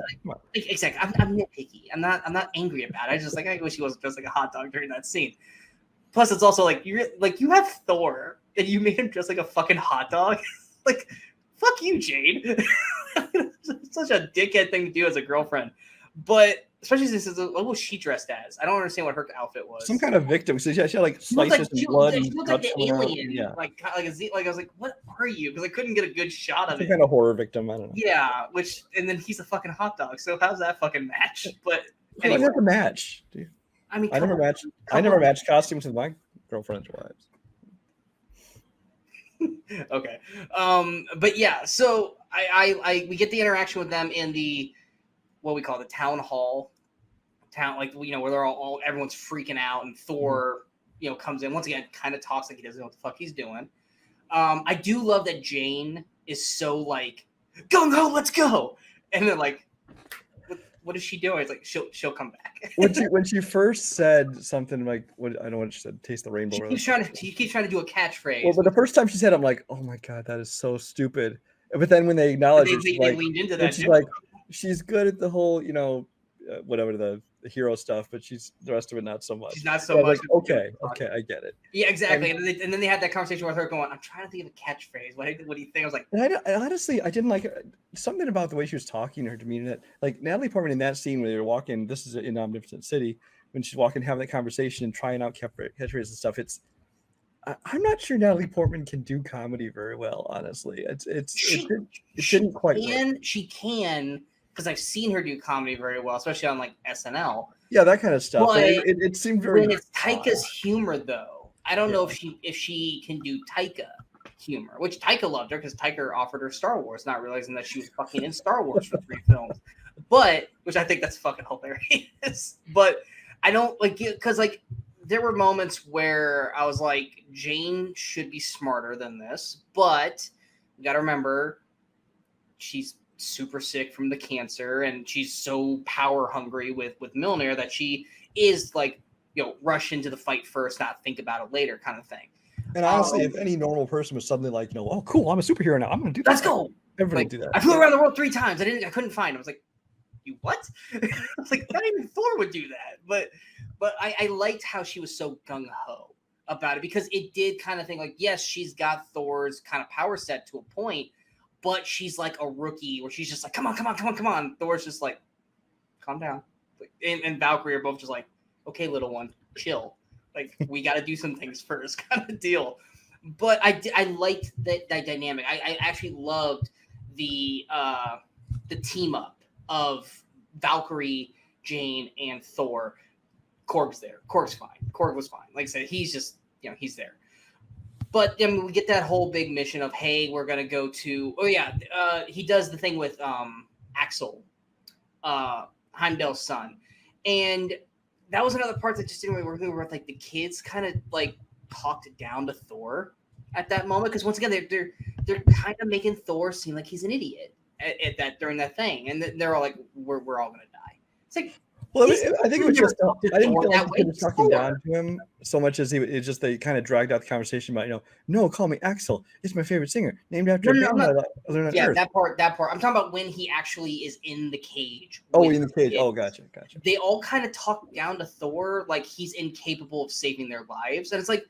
exactly. I'm nitpicky. I'm not angry about it. I just I wish he wasn't dressed like a hot dog during that scene. Plus, it's also like you have Thor and you made him dress like a fucking hot dog. Like, fuck you, Jane. Such a dickhead thing to do as a girlfriend. But especially since what was she dressed as? I don't understand what her outfit was. Some kind of victim. So she had like slices and blood. She looked like the alien. Yeah. Like I was like, what are you? Because I couldn't get a good shot of it. Some kind of horror victim. I don't know. Yeah, and then he's a fucking hot dog. So how's that fucking match? But anyway. I never match. Dude. I never match. I never match costumes with my girlfriend's wives. Okay. But yeah, so we get the interaction with them in the what we call the town hall. Where they're all everyone's freaking out and Thor, comes in once again, kind of talks like he doesn't know what the fuck he's doing. I do love that Jane is so like, gung ho, let's go, and then like, what is she doing? It's like she'll come back. when she first said something like, what I don't know what she said, taste the rainbow. She keeps trying to do a catchphrase. Well, but the first time she said, I'm like, oh my god, that is so stupid. But then when they acknowledge it, they leaned into that. She's like, she's good at the whole, whatever the hero stuff, but the rest of it not so much. She's not so much. Like, okay, I get it. Yeah, exactly. And then they had that conversation with her going, I'm trying to think of a catchphrase. What do you think? I was like, honestly, I didn't like something about the way she was talking, her demeanor. That like Natalie Portman in that scene when they were walking. This is in Omnipotent City when she's walking, having that conversation and trying out catchphrases and stuff. I'm not sure Natalie Portman can do comedy very well. Honestly, it didn't quite work. She can. Because I've seen her do comedy very well, especially on like SNL. Yeah, that kind of stuff. But it seemed very. When it's Taika's humor, though, I don't know if she can do Taika humor, which Taika loved her because Taika offered her Star Wars, not realizing that she was fucking in Star Wars for 3 films. But which I think that's fucking hilarious. But I don't because there were moments where I was like, Jane should be smarter than this, but you got to remember she's super sick from the cancer and she's so power hungry with Mjolnir that she is rush into the fight first, not think about it later kind of thing. And honestly, if any normal person was suddenly like, oh cool, I'm a superhero now, I'm gonna do that. Let's go. Everybody do that. I flew around the world 3 times. I couldn't find him. I was like, you what? It's like not even Thor would do that. But I liked how she was so gung ho about it, because it did kind of think like, yes, she's got Thor's kind of power set to a point, but she's like a rookie where she's just like, come on. Thor's just like, calm down. And Valkyrie are both just like, okay, little one, chill. Like, we got to do some things first, kind of deal. But I liked that dynamic. I actually loved the team up of Valkyrie, Jane, and Thor. Korg's there. Korg's fine. Korg was fine. Like I said, he's just, he's there. But then we get that whole big mission of, hey, we're gonna go to. Oh yeah, he does the thing with Axel, Heimdall's son, and that was another part that just didn't really work. Where like the kids kind of like talked down to Thor at that moment, because once again they're kind of making Thor seem like he's an idiot at that during that thing, and they're all like, we're all gonna die. It's like. Well, I think it was just I didn't feel like he was talking down to him so much as it's just they kind of dragged out the conversation about no, call me Axel. It's my favorite singer, named after that part. I'm talking about when he actually is in the cage. Oh, in the cage. Oh, gotcha. They all kind of talk down to Thor like he's incapable of saving their lives, and it's like,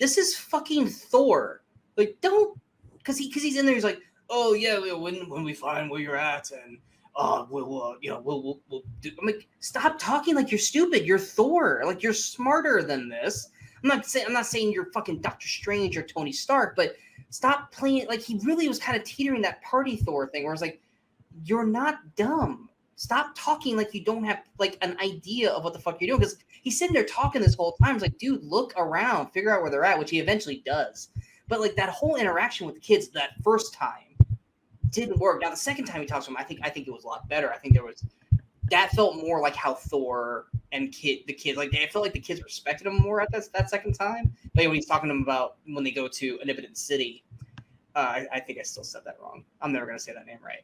this is fucking Thor. Like, don't, because he's in there. He's like, oh yeah, when we find where you're at, and we'll do. I'm like, stop talking like you're stupid. You're Thor. Like, you're smarter than this. I'm not saying you're fucking Doctor Strange or Tony Stark, but stop playing. Like, he really was kind of teetering that party Thor thing, where it's like, you're not dumb. Stop talking like you don't have like an idea of what the fuck you're doing. Because he's sitting there talking this whole time. It's like, dude, look around, figure out where they're at, which he eventually does. But like that whole interaction with the kids that first time didn't work. Now the second time he talks to him, I think it was a lot better. I think that felt more like how Thor and the kids, like, I felt like the kids respected him more at that second time. Like when he's talking to them about when they go to Omnipotent City. I think I still said that wrong. I'm never gonna say that name right.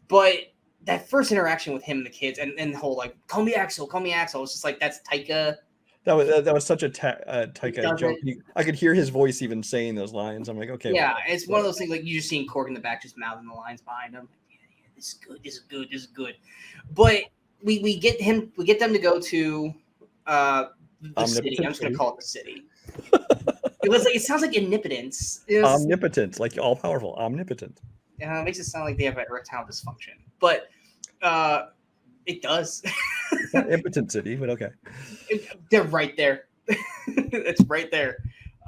But that first interaction with him and the kids, and the whole like, call me Axel. It's just like, that's Taika. That was such a Taika joke. I could hear his voice even saying those lines. I'm like, okay. Yeah, it's one of those things like you just seeing Korg in the back just mouthing the lines behind him. Like, yeah, this is good. But we get them to go to the city. I'm just gonna call it the city. It sounds like omnipotence. Omnipotent, like all powerful, omnipotent. It makes it sound like they have erectile dysfunction, but it does. It's not impotent city, but okay. They're right there. It's right there.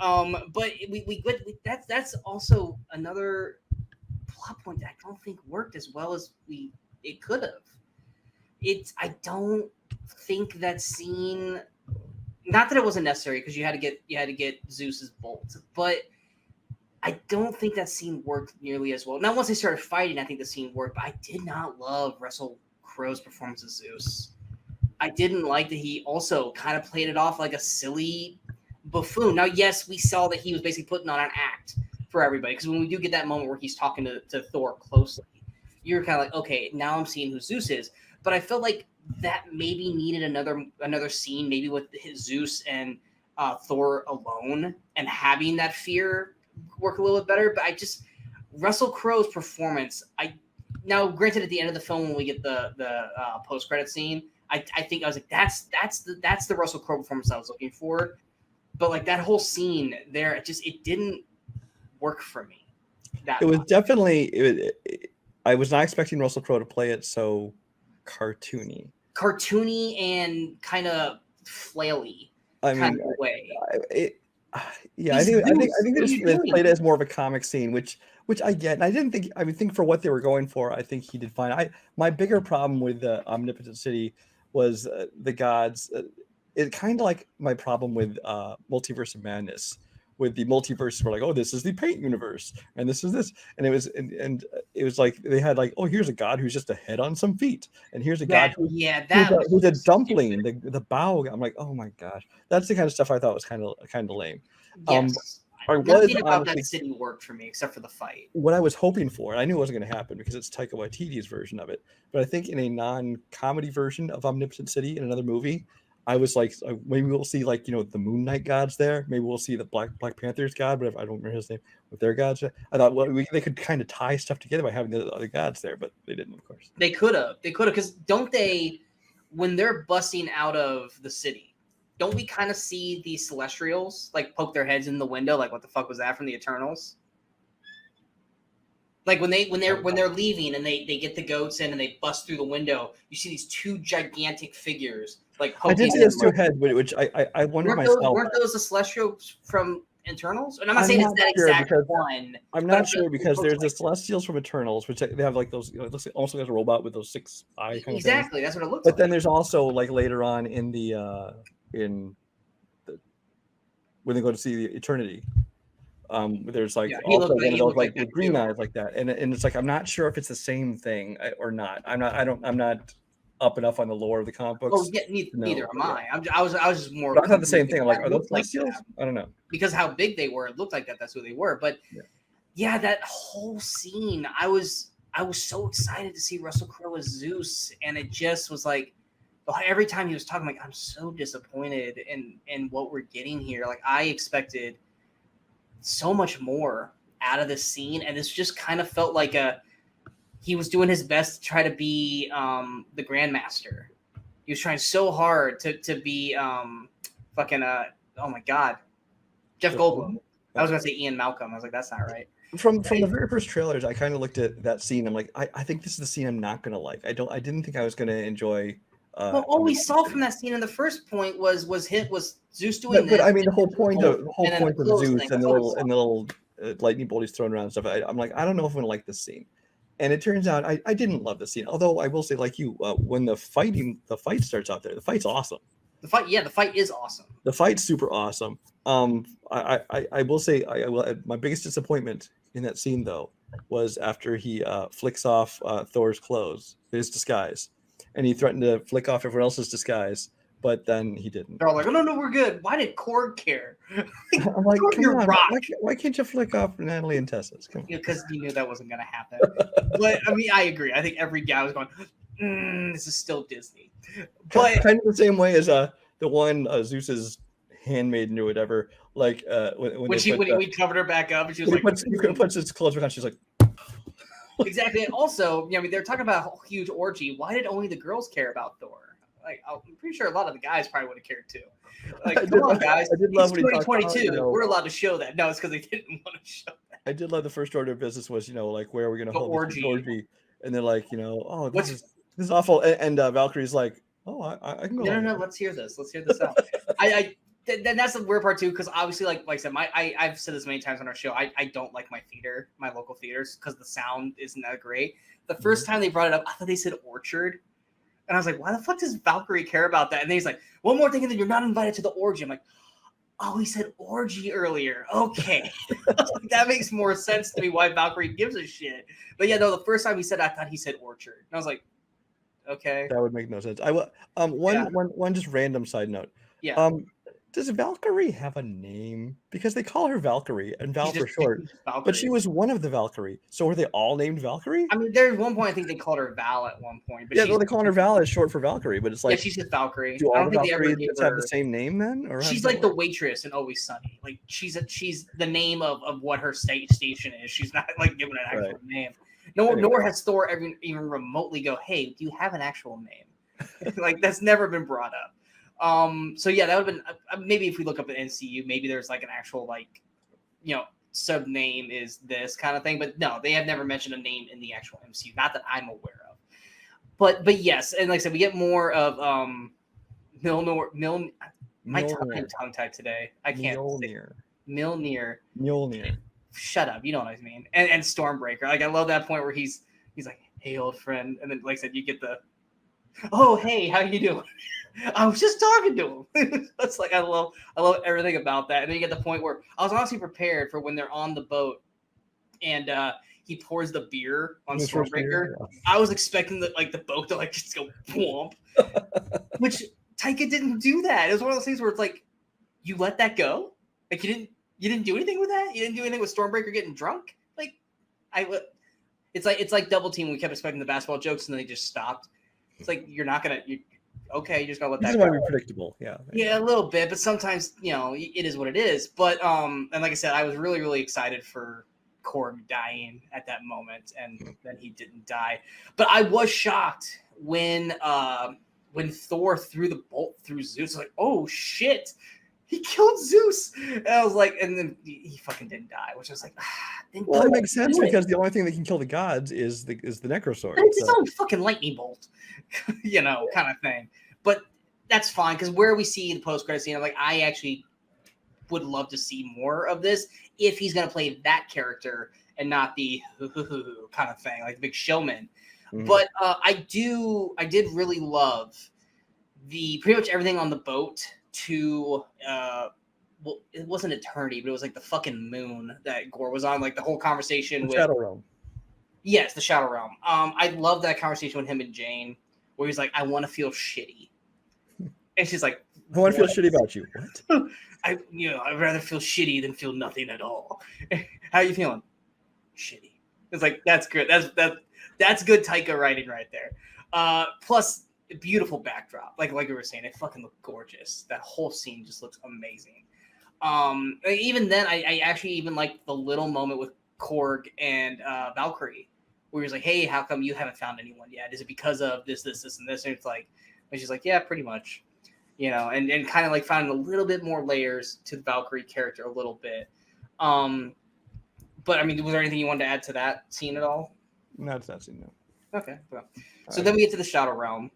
But that's also another plot point that I don't think worked as well as it could have. I don't think that scene. Not that it wasn't necessary, because you had to get Zeus's bolt, but I don't think that scene worked nearly as well. Now, once they started fighting, I think the scene worked, but I did not love Russell Crowe's performance as Zeus. I didn't like that he also kind of played it off like a silly buffoon. Now, yes, we saw that he was basically putting on an act for everybody, because when we do get that moment where he's talking to Thor closely, you're kind of like, okay, now I'm seeing who Zeus is. But I felt like that maybe needed another scene, maybe with Zeus and Thor alone, and having that fear work a little bit better. But Russell Crowe's performance, now granted at the end of the film when we get the post-credit scene, I think I was like, that's the Russell Crowe performance I was looking for. But like that whole scene there, it didn't work for me. It was definitely I was not expecting Russell Crowe to play it so cartoony and kind of flaily kind of way. I think they just played it as more of a comic scene, which I get. And I think for what they were going for, I think he did fine. My bigger problem with the Omnipotent City was the gods. It kind of like my problem with Multiverse of Madness. With the multiverse, we're like, oh, this is the paint universe, and this is this, and it was, and it was like they had like, oh, here's a god who's just a head on some feet, and here's a god who's a dumpling, the bow. I'm like, oh my gosh, that's the kind of stuff I thought was kind of lame. Yes. Nothing about that city worked for me except for the fight. What I was hoping for, and I knew it wasn't going to happen because it's Taika Waititi's version of it, but I think in a non-comedy version of Omnipotent City in another movie, I was like, maybe we'll see like the Moon Knight gods there. Maybe we'll see the Black Panther's god, but I don't remember his name with their gods. I thought they could kind of tie stuff together by having the other gods there, but they didn't, of course. They could have, because don't they, when they're busting out of the city, don't we kind of see the Celestials like poke their heads in the window, like what the fuck was that from the Eternals? Like when they're leaving and they get the goats in and they bust through the window, you see these two gigantic figures like poking. I did see those two heads, which I wondered myself. Weren't those the Celestials from Eternals? And I'm not saying it's that exact one. I'm not sure because there's the Celestials from Eternals, which they have like those. It looks like, almost like a robot with those 6 eye kind exactly. That's what it looks like. But then there's also like later on when they go to see the Eternity. There's like also one of those like with green eyes like that, and it's like I'm not sure if it's the same thing or not. I'm not up enough on the lore of the comic books. Oh, yeah, neither am I. I was just more. But I thought the same thing. I'm like, are those Celestials? I don't know. Because how big they were, it looked like that. That's who they were. But yeah, that whole scene, I was so excited to see Russell Crowe as Zeus, and it just was like every time he was talking, like I'm so disappointed in what we're getting here. Like I expected so much more out of this scene, and this just kind of felt like he was doing his best to try to be the Grandmaster. He was trying so hard to be fucking oh my god, Jeff Goldblum. I was gonna say Ian Malcolm. I was like, that's not right. From the very first trailers, I kind of looked at that scene. I'm like, I think this is the scene I'm not gonna like. I didn't think I was gonna enjoy. Well, all we saw from that scene in the first point was Zeus doing this. But I mean, the whole point of Zeus and the little lightning bolt he's throwing around and stuff. I'm like, I don't know if I'm gonna like this scene. And it turns out I didn't love the scene. Although I will say, like you, when the fight starts out there, the fight's awesome. The fight is awesome. The fight's super awesome. I will say, my biggest disappointment in that scene though was after he flicks off Thor's clothes, his disguise. And he threatened to flick off everyone else's disguise, but then he didn't. They're all like, "Oh no, we're good." Why did Korg care? I'm like, come on, why can't you flick off Natalie and Tessa's? Because you knew that wasn't going to happen. But I mean, I agree. I think every guy was going, "This is still Disney." But kind of the same way as the one Zeus's handmaiden or whatever. Like when we covered her back up, and she was like, "You puts his clothes back on." She's like. Exactly. And also, I mean, they're talking about a huge orgy. Why did only the girls care about Thor? Like, I'm pretty sure a lot of the guys probably would have cared too. Like, come on, guys. I did love 2022. We're allowed to show that. No, it's because they didn't want to show that. I did love the first order of business was, like, where are we going to hold the orgy? And they're like, oh, this is awful. And Valkyrie's like, oh, I can go. No. Let's hear this. Let's hear this out. Then that's the weird part too, because obviously, like I said, I've said this many times on our show. I don't like my local theaters, because the sound isn't that great. The first time they brought it up, I thought they said orchard, and I was like, why the fuck does Valkyrie care about that? And then he's like, one more thing, and then you're not invited to the orgy. I'm like, oh, he said orgy earlier. Okay, that makes more sense to me why Valkyrie gives a shit. But yeah, no, the first time he said, I thought he said orchard, and I was like, okay, that would make no sense. One just random side note. Yeah. Does Valkyrie have a name? Because they call her Valkyrie and Val for short. Valkyrie. But she was one of the Valkyrie. So were they all named Valkyrie? I mean, there's one point I think they called her Val at one point. But yeah, they call her Val as short for Valkyrie, but it's like she's just Valkyrie. Do all the Valkyries have the same name then? Or she's like the waitress in Always Sunny. Like she's the name of what her station is. She's not like given an actual name. Nor has Thor ever even remotely go, hey, do you have an actual name? Like that's never been brought up. So yeah, that would have been maybe if we look up at NCU, maybe there's like an actual like, sub name is this kind of thing. But no, they have never mentioned a name in the actual MCU, not that I'm aware of. But yes, and like I said, we get more of Milner. My tongue tied today. I can't. Mjolnir. Shut up. You know what I mean. And Stormbreaker. Like I love that point where he's like, hey, old friend, and then like I said, you get the, oh hey, how you doing? I was just talking to him. That's like I love everything about that. And then you get the point where I was honestly prepared for when they're on the boat and he pours the beer on Stormbreaker. I was expecting the boat to like just go whomp. Which Taika didn't do that. It was one of those things where it's like, you let that go? Like you didn't do anything with that? You didn't do anything with Stormbreaker getting drunk? Like it's like Double Team. We kept expecting the basketball jokes and then they just stopped. It's like you're not gonna okay, you just gotta let He that doesn't go. want to be predictable. Yeah. Yeah, a little bit, but sometimes, it is what it is. But and like I said, I was really, really excited for Korg dying at that moment, and then he didn't die. But I was shocked when Thor threw the bolt through Zeus. Like, oh shit, he killed Zeus. And I was like, and then he fucking didn't die, which I was like, then Well, it don't makes sense do it. because the only thing that can kill the gods is the Necrosword. But it's its So own fucking lightning bolt, kind of thing. But that's fine because where we see the post credit scene, I'm like, I actually would love to see more of this if he's gonna play that character and not the kind of thing, like the big showman. Mhm. But I did really love the pretty much everything on the boat to well, it wasn't eternity, but it was like the fucking moon that Gore was on, like the whole conversation the with Shadow Realm. yes, the Shadow Realm. I love that conversation with him and Jane, where he's like, "I want to feel shitty," and she's like, I want to feel "What?" shitty about you. What? I'd rather feel shitty than feel nothing at all. How are you feeling? Shitty. It's like that's good. That's good Taika writing right there. Plus, beautiful backdrop. Like we were saying, it fucking looked gorgeous. That whole scene just looks amazing. Even then, I actually even like the little moment with Korg and Valkyrie, where he's like, "Hey, how come you haven't found anyone yet? Is it because of this, and this?" And it's like, and she's like, "Yeah, pretty much." And kind of like finding a little bit more layers to the Valkyrie character a little bit. But I mean, was there anything you wanted to add to that scene at all? Not that scene, no. Okay. Well. So then we get to the Shadow Realm.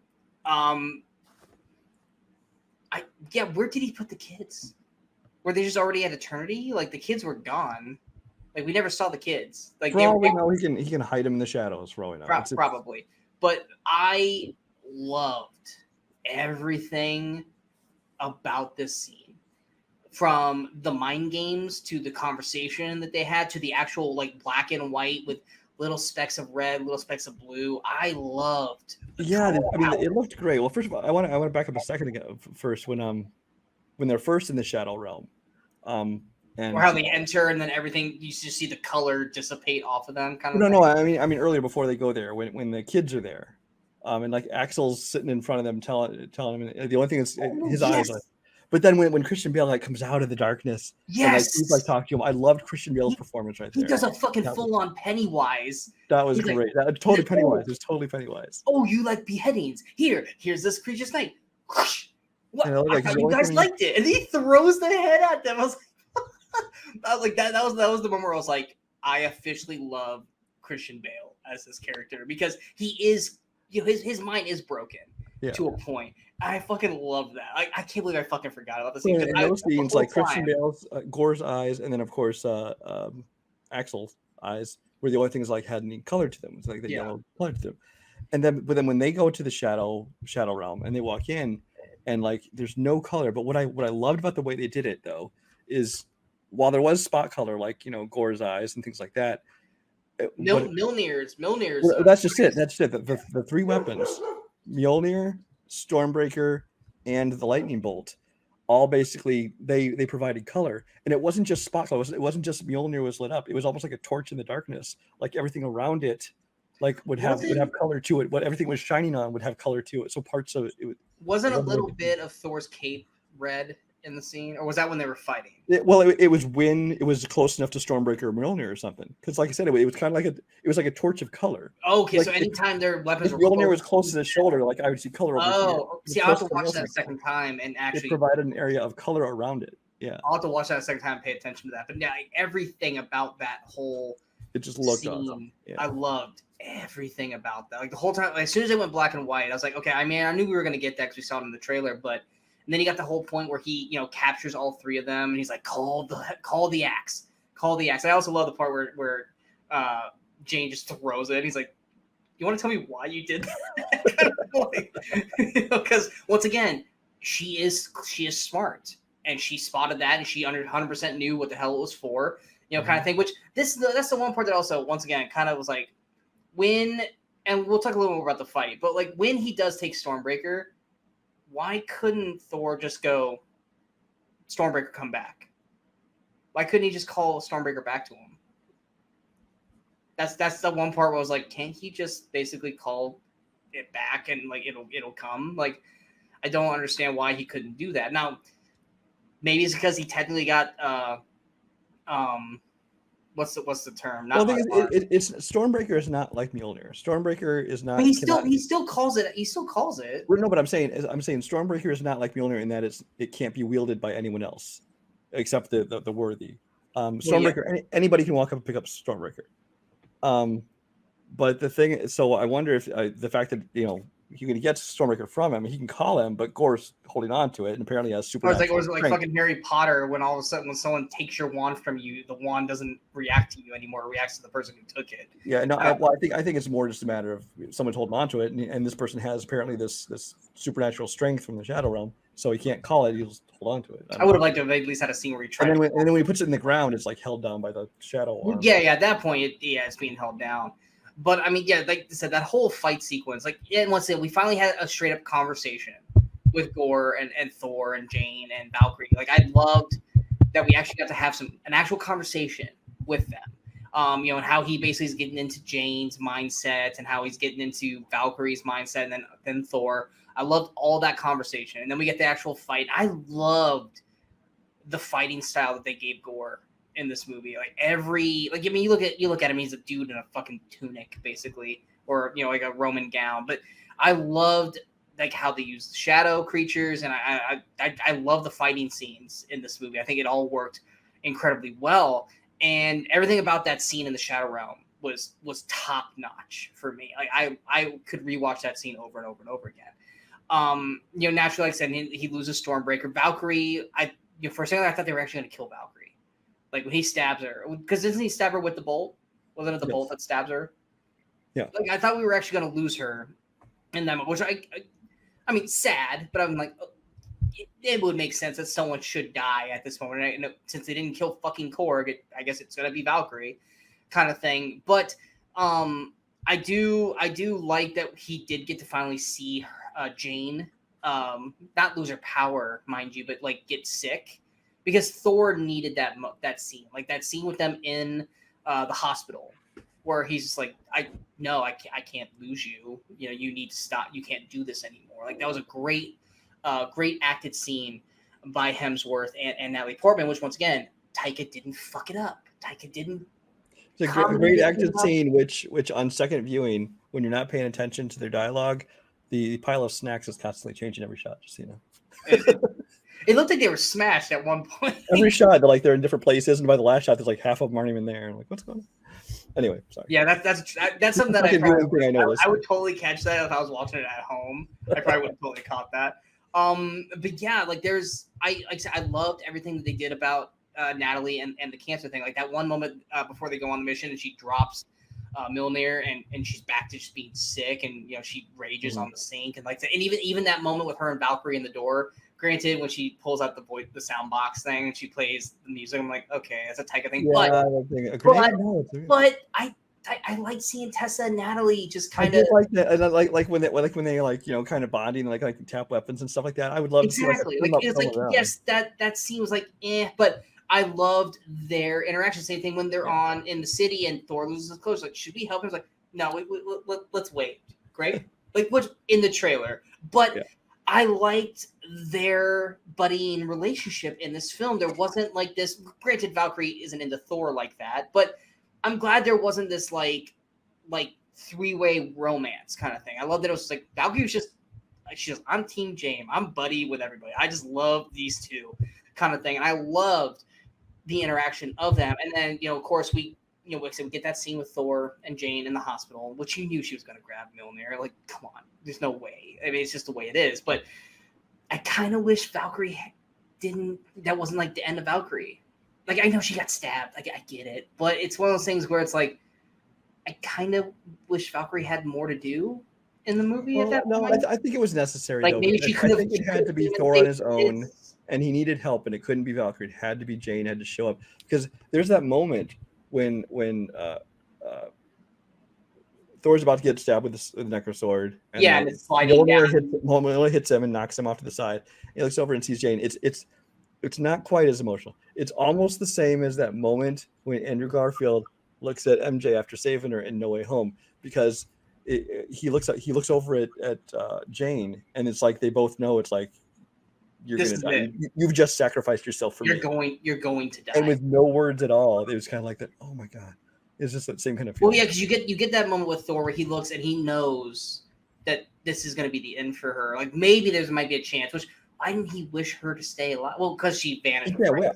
Where did he put the kids? Were they just already at Eternity? Like the kids were gone. Like we never saw the kids. Like For all we know, he can hide them in the shadows. For all we know, probably. But I loved everything about this scene, from the mind games to the conversation that they had to the actual like black and white with little specks of red, little specks of blue. I loved. It looked great. Well, first of all, I want to back up a second ago. First, when they're first in the Shadow Realm, and or how they enter and then everything you just see the color dissipate off of them, kind of. No. I mean earlier before they go there, when the kids are there, and like Axel's sitting in front of them, telling him the only thing is his eyes. But then when Christian Bale like comes out of the darkness, and like he's like talking to him, I loved Christian Bale's performance right there. He does a fucking full on Pennywise. That was great. Like, totally Pennywise. It was totally Pennywise. Oh, you like beheadings? Here's this creature's night. What? I thought you guys liked it, and he throws the head at them. I was like, that was the moment where I was like, I officially love Christian Bale as this character because he is, his mind is broken to a point. I fucking love that. I can't believe I fucking forgot about this. And those scenes, like Christian Bale's, Gore's eyes, and then of course Axel's eyes, were the only things like had any color to them. It's like the yellow color to them. And then, but then when they go to the Shadow Realm and they walk in, and like there's no color. But what I loved about the way they did it though is, while there was spot color, like Gore's eyes and things like that. Mjolnir's. Well, that's just it. That's it. The three weapons, Mjolnir, Stormbreaker, and the lightning bolt, all basically they provided color, and it wasn't just spot color. It wasn't just Mjolnir was lit up. It was almost like a torch in the darkness. Like everything around it, like would have color to it. What everything was shining on would have color to it. So parts of it wasn't a little bit of Thor's cape red in the scene, or was that when they were fighting? It was when it was close enough to Stormbreaker or Mjolnir or something. Because, like I said, it was kind of like a torch of color. Okay, like, so anytime their weapons were Mjolnir was close to the shoulder, like I would see color over here. See, I'll have to watch that a second time and actually it provided an area of color around it. Yeah, I'll have to watch that a second time and pay attention to that. But yeah, everything about that whole it just looked scene, awesome. Yeah. I loved everything about that. Like the whole time, like, as soon as they went black and white, I was like, okay, I mean, I knew we were gonna get that because we saw it in the trailer, but. And then he got the whole point where he, captures all three of them, and he's like, "Call the axe." I also love the part where Jane just throws it. He's like, "You want to tell me why you did that?" Because once again, she is smart, and she spotted that, and she 100% knew what the hell it was for, kind of thing. Which that's the one part that also, once again, kind of was like when, and we'll talk a little more about the fight, but like when he does take Stormbreaker. Why couldn't Thor just go, Stormbreaker, come back? Why couldn't he just call Stormbreaker back to him? That's the one part where I was like, can't he just basically call it back and like it'll come? Like I don't understand why he couldn't do that. Now, maybe it's because he technically got what's the term? Well, the thing is, it's Stormbreaker is not like Mjolnir. Stormbreaker is not. But he still calls it. He still calls it. No, but I'm saying Stormbreaker is not like Mjolnir in that it can't be wielded by anyone else, except the worthy. Stormbreaker, anybody can walk up and pick up Stormbreaker. But the thing is, so I wonder if the fact that you can get Stormbreaker from him, he can call him, but Gore's holding on to it, and apparently has supernatural. Or is it like fucking Harry Potter, when all of a sudden when someone takes your wand from you, the wand doesn't react to you anymore; it reacts to the person who took it. Yeah, no, I think it's more just a matter of someone's holding on to it, and this person has apparently this supernatural strength from the Shadow Realm, so he can't call it; he'll just hold on to it. I would have liked to have at least had a scene where he tried. And then when he puts it in the ground, it's like held down by the Shadow Arm. Yeah. At that point, it's being held down. But I mean, yeah, like I said, that whole fight sequence, and once again, we finally had a straight up conversation with Gore and Thor and Jane and Valkyrie. Like, I loved that we actually got to have an actual conversation with them. And how he basically is getting into Jane's mindset and how he's getting into Valkyrie's mindset, and then Thor. I loved all that conversation, and then we get the actual fight. I loved the fighting style that they gave Gore in this movie. You look at him, he's a dude in a fucking tunic basically, or like a Roman gown, but I loved like how they used shadow creatures, and I love the fighting scenes in this movie. I think it all worked incredibly well, and everything about that scene in the Shadow Realm was top notch for me. Like I could rewatch that scene over and over and over again. Naturally, like I said, he loses Stormbreaker. Valkyrie, for a second I thought they were actually going to kill Valkyrie. Like when he stabs her, because doesn't he stab her with the bolt? Wasn't it the bolt that stabs her? Yeah. Like I thought we were actually going to lose her in that, which I mean, sad, but I'm like, it would make sense that someone should die at this moment. And since they didn't kill fucking Korg, I guess it's going to be Valkyrie, kind of thing. But I do like that he did get to finally see Jane, not lose her power, mind you, but like get sick. Because Thor needed that scene, like that scene with them in the hospital, where he's just like, I can't lose you. You need to stop. You can't do this anymore. Like that was a great acted scene by Hemsworth and Natalie Portman, which once again, Taika didn't fuck it up. Taika didn't. It's a great acted scene, which on second viewing, when you're not paying attention to their dialogue, the pile of snacks is constantly changing every shot. Just so you know. It looked like they were smashed at one point. Every shot, they're in different places, and by the last shot, there's like half of them aren't even there. I'm like, what's going on? Anyway, sorry. Yeah, that's something that I would totally catch that if I was watching it at home. I probably would have totally caught that. But yeah, like I loved everything that they did about Natalie and the cancer thing. Like that one moment before they go on the mission, and she drops Mjolnir, and she's back to just being sick, and she rages on the sink, and and even that moment with her and Valkyrie in the door. Granted, when she pulls out the sound box thing and she plays the music, I'm like, okay, that's a Taika thing. Yeah, but I like seeing Tessa and Natalie just kind of like that. And like when they kind of bonding, like tap weapons and stuff like that. I would love to see yes, that scene was like but I loved their interaction. Same thing when they're on in the city and Thor loses his clothes. Like, should we help him? It's like, no, let's wait. Great, like what's in the trailer, but. Yeah. I liked their buddying relationship in this film. There wasn't like this. Granted, Valkyrie isn't into Thor like that, but I'm glad there wasn't this like three-way romance kind of thing. I love that it was like Valkyrie was just I'm Team Jane. I'm buddy with everybody. I just love these two kind of thing, and I loved the interaction of them. And then of course we get that scene with Thor and Jane in the hospital, which you knew she was going to grab Mjolnir. Like, come on, there's no way. I mean, it's just the way it is. But I kind of wish Valkyrie didn't. That wasn't like the end of Valkyrie. Like, I know she got stabbed. Like, I get it, but it's one of those things where it's like, I kind of wish Valkyrie had more to do in the movie at that point. I think it was necessary. Like, maybe she could have. I think it had to be Thor on his own, and he needed help, and it couldn't be Valkyrie. It had to be Jane. Had to show up because there's that moment. When Thor's about to get stabbed with the Necro sword, and it's sliding down. Mjolnir hits him and knocks him off to the side. He looks over and sees Jane. It's not quite as emotional. It's almost the same as that moment when Andrew Garfield looks at MJ after saving her in No Way Home, because he looks over at Jane, and it's like they both know it's like you're This gonna is die. it. You've just sacrificed yourself for You're me. going to die. And with no words at all, it was kind of like that. Oh my god, it's just that same kind of feeling. Well, yeah, because you get that moment with Thor where he looks and he knows that this is going to be the end for her. Like maybe there might be a chance. Which why didn't he wish her to stay alive? Well, because she vanished. Yeah, wish.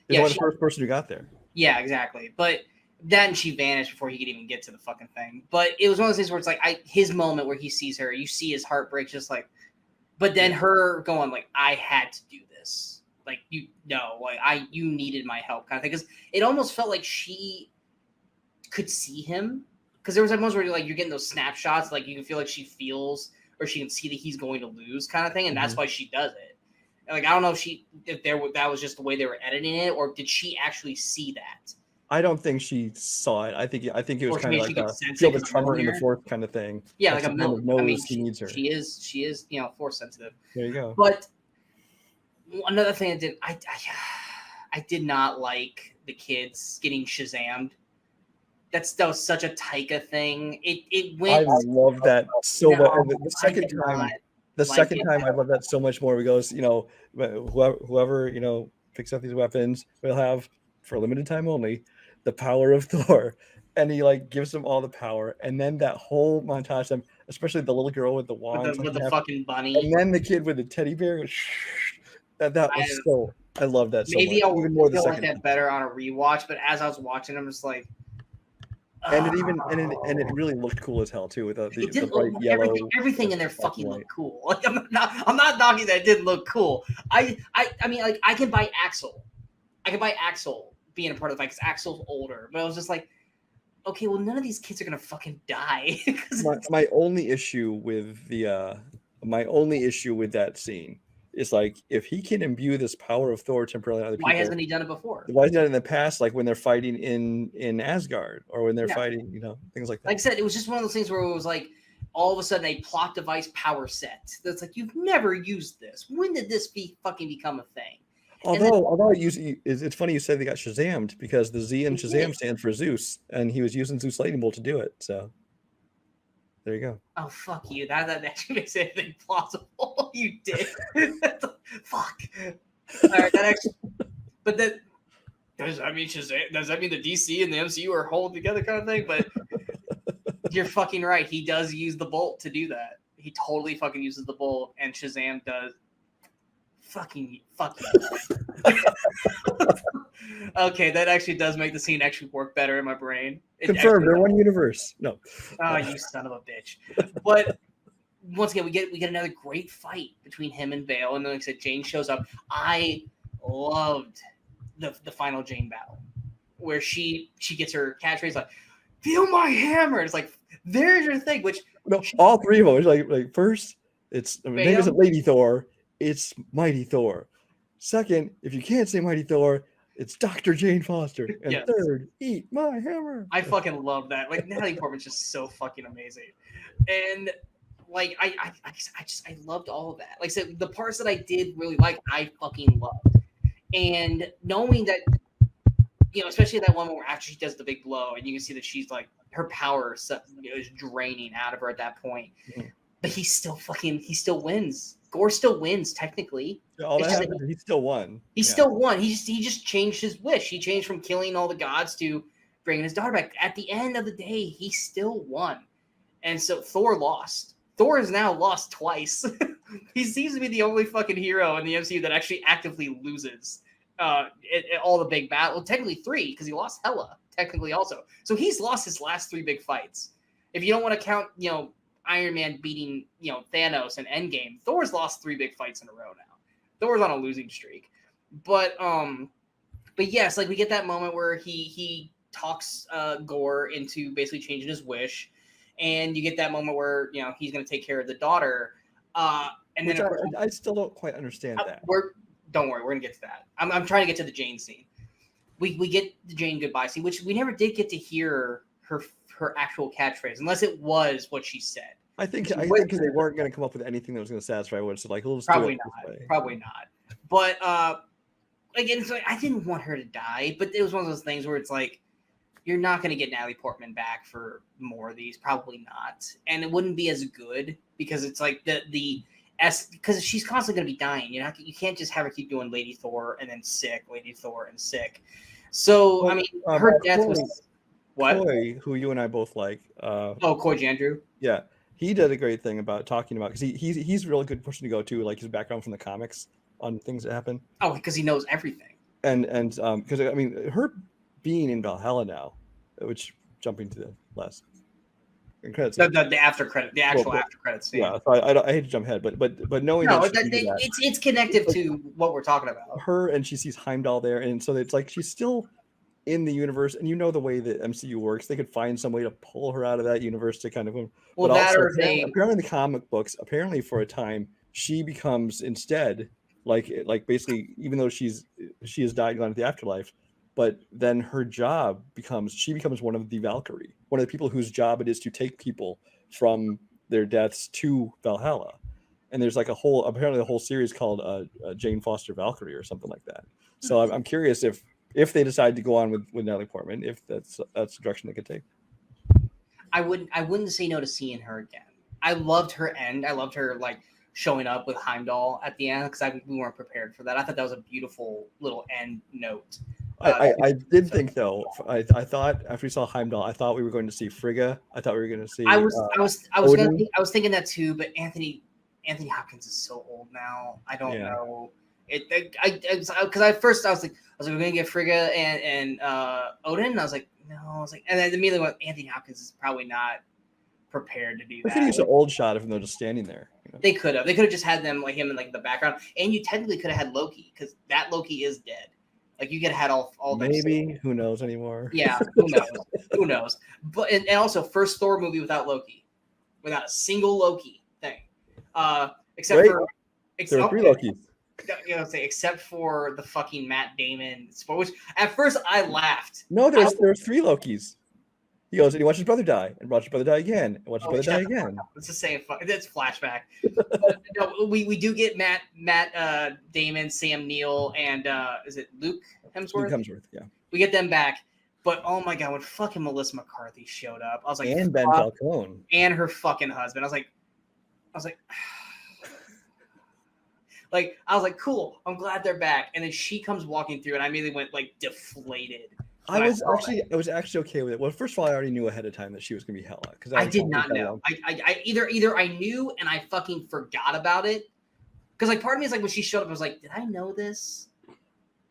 Yeah, the first person who got there. Yeah, exactly. But then she vanished before he could even get to the fucking thing. But it was one of those things where it's like his moment where he sees her, you see his heart break, just like. But then her going like, I had to do this. Like you needed my help kind of thing, because it almost felt like she could see him, because there was like moments where you're getting those snapshots, like you can feel like she feels or she can see that he's going to lose kind of thing, and that's why she does it. And like I don't know if that was just the way they were editing it, or did she actually see that? I don't think she saw it. I think it was kind of like feel the tremor in the fourth kind of thing. Yeah, like a million. I mean, he needs her. She is force sensitive. There you go. But another thing I did not like the kids getting Shazammed. That was such a Taika thing. It went. I love that so much. The second time, I love that so much more. He goes, whoever picks up these weapons will have, for a limited time only, the power of Thor, and he like gives them all the power, and then that whole montage, them, especially the little girl with the wand, with the fucking bunny, and then the kid with the teddy bear. That was so. I love that so much. Maybe I'll even more feel like that better on a rewatch, but as I was watching, I'm just like. And it really looked cool as hell too, with the bright yellow. Everything in there fucking looked cool. Like I'm not knocking that it didn't look cool. I mean, like I can buy Axel. Being a part of the fight because Axel's older, but I was just like, okay, well, none of these kids are gonna fucking die. my only issue with that scene is like, if he can imbue this power of Thor temporarily on other people, why hasn't he done it before? Why hasn't he done it in the past, like when they're fighting in Asgard, or when they're fighting, things like that. Like I said, it was just one of those things where it was like all of a sudden a plot device power set that's like, you've never used this. When did this fucking become a thing? Although it's funny you said they got Shazammed, because the Z in Shazam stands for Zeus, and he was using Zeus lightning bolt to do it. So there you go. Oh, fuck you! That actually makes anything plausible. You did. Fuck. All right, that actually. But that does that mean Shazam? Does that mean the DC and the MCU are holding together, kind of thing? But you're fucking right. He does use the bolt to do that. He totally fucking uses the bolt, and Shazam does. Fuck you. Okay, that actually does make the scene actually work better in my brain. Confirmed. They're one universe. No. Oh, you son of a bitch! But once again, we get another great fight between him and Bale, and then like I said, Jane shows up. I loved the final Jane battle, where she gets her catchphrase like, "Feel my hammer." It's like, there's your thing. Which all three of them. It's like first, it's name isn't Lady Thor. It's Mighty Thor. Second, if you can't say Mighty Thor, it's Dr. Jane Foster. And third, eat my hammer. I fucking love that. Like, Natalie Portman's just so fucking amazing. And like I loved all of that. Like I said, the parts that I did really like, I fucking loved. And knowing that, especially that one where after she does the big blow and you can see that she's like, her power is draining out of her at that point. Mm-hmm. But he still wins. Gore still wins, technically. All that happened, he still won. He still won. He just changed his wish. He changed from killing all the gods to bringing his daughter back. At the end of the day, he still won. And so Thor lost. Thor has now lost twice. He seems to be the only fucking hero in the MCU that actually actively loses all the big battles. Well, technically 3, because he lost Hela, technically also. So he's lost his last 3 big fights. If you don't want to count, Iron Man beating, Thanos and Endgame, Thor's lost 3 big fights in a row now. Thor's on a losing streak. But yes, like we get that moment where he talks Gore into basically changing his wish, and you get that moment where he's going to take care of the daughter. And which then I still don't quite understand that. Don't worry, we're going to get to that. I'm trying to get to the Jane scene. We get the Jane goodbye scene, which we never did get to hear her actual catchphrase, unless it was what she said. I think because they weren't going to come up with anything that was going to satisfy what. So like, let's probably not. But again, so I didn't want her to die, but it was one of those things where it's like, you're not going to get Natalie Portman back for more of these, probably not, and it wouldn't be as good because it's like because she's constantly going to be dying. You can't just have her keep doing Lady Thor and then sick, Lady Thor and sick. So Well, I mean, her death Coy, was what? Coy, who you and I both like. Coy Jandreau. Yeah, he did a great thing about talking about because he's a really good person to go to, like his background from the comics on things that happen. Oh, because he knows everything. And because I mean, her being in Valhalla now, which jumping to the last credits, The after credit, the actual after credits scene. Yeah, so I hate to jump ahead, but knowing it's connective to what we're talking about. Her, and she sees Heimdall there, and so it's like she's still in the universe, and the way that MCU works, they could find some way to pull her out of that universe to kind of. Well, but also, apparently in the comic books, apparently for a time she becomes instead like basically, even though she has died, gone to the afterlife, but then her job she becomes one of the Valkyrie, one of the people whose job it is to take people from their deaths to Valhalla. And there's like apparently a whole series called Jane Foster Valkyrie or something like that. So I'm curious if they decide to go on with Natalie Portman, if that's the direction they could take. I wouldn't say no to seeing her again. I loved her end. I loved her like showing up with Heimdall at the end because we weren't prepared for that. I thought that was a beautiful little end note. I did think though. I thought after we saw Heimdall, I thought we were going to see Frigga. I thought we were going to see. I was thinking that too, but Anthony Hopkins is so old now. I don't know. Because at first I was like we're gonna get Frigga and Odin. And I was like no. And then immediately went Anthony Hopkins is probably not prepared to do that. I could use an old shot of them just standing there. They could have just had them like him in like the background, and you technically could have had Loki because that Loki is dead. Like you could have had all maybe who knows anymore. Yeah, who knows? But and also first Thor movie without Loki, without a single Loki thing, except for there are 3 Lokis. Except for the fucking Matt Damon sport, which at first I laughed. No, there's 3 Lokis. He goes and he watches his brother die, and watches his brother die again, and watches his brother die again. It's the same. That's flashback. But, no, we do get Matt Damon, Sam Neill, and is it Luke Hemsworth? Luke Hemsworth, yeah. We get them back, but oh my god, when fucking Melissa McCarthy showed up, I was like, and Ben Falcone, and her fucking husband, I was like. I was like, cool. I'm glad they're back. And then she comes walking through, and I immediately went like deflated. I was actually okay with it. Well, first of all, I already knew ahead of time that she was going to be Hela because I did not know. I either I knew and I fucking forgot about it because like part of me is like when she showed up, I was like, did I know this?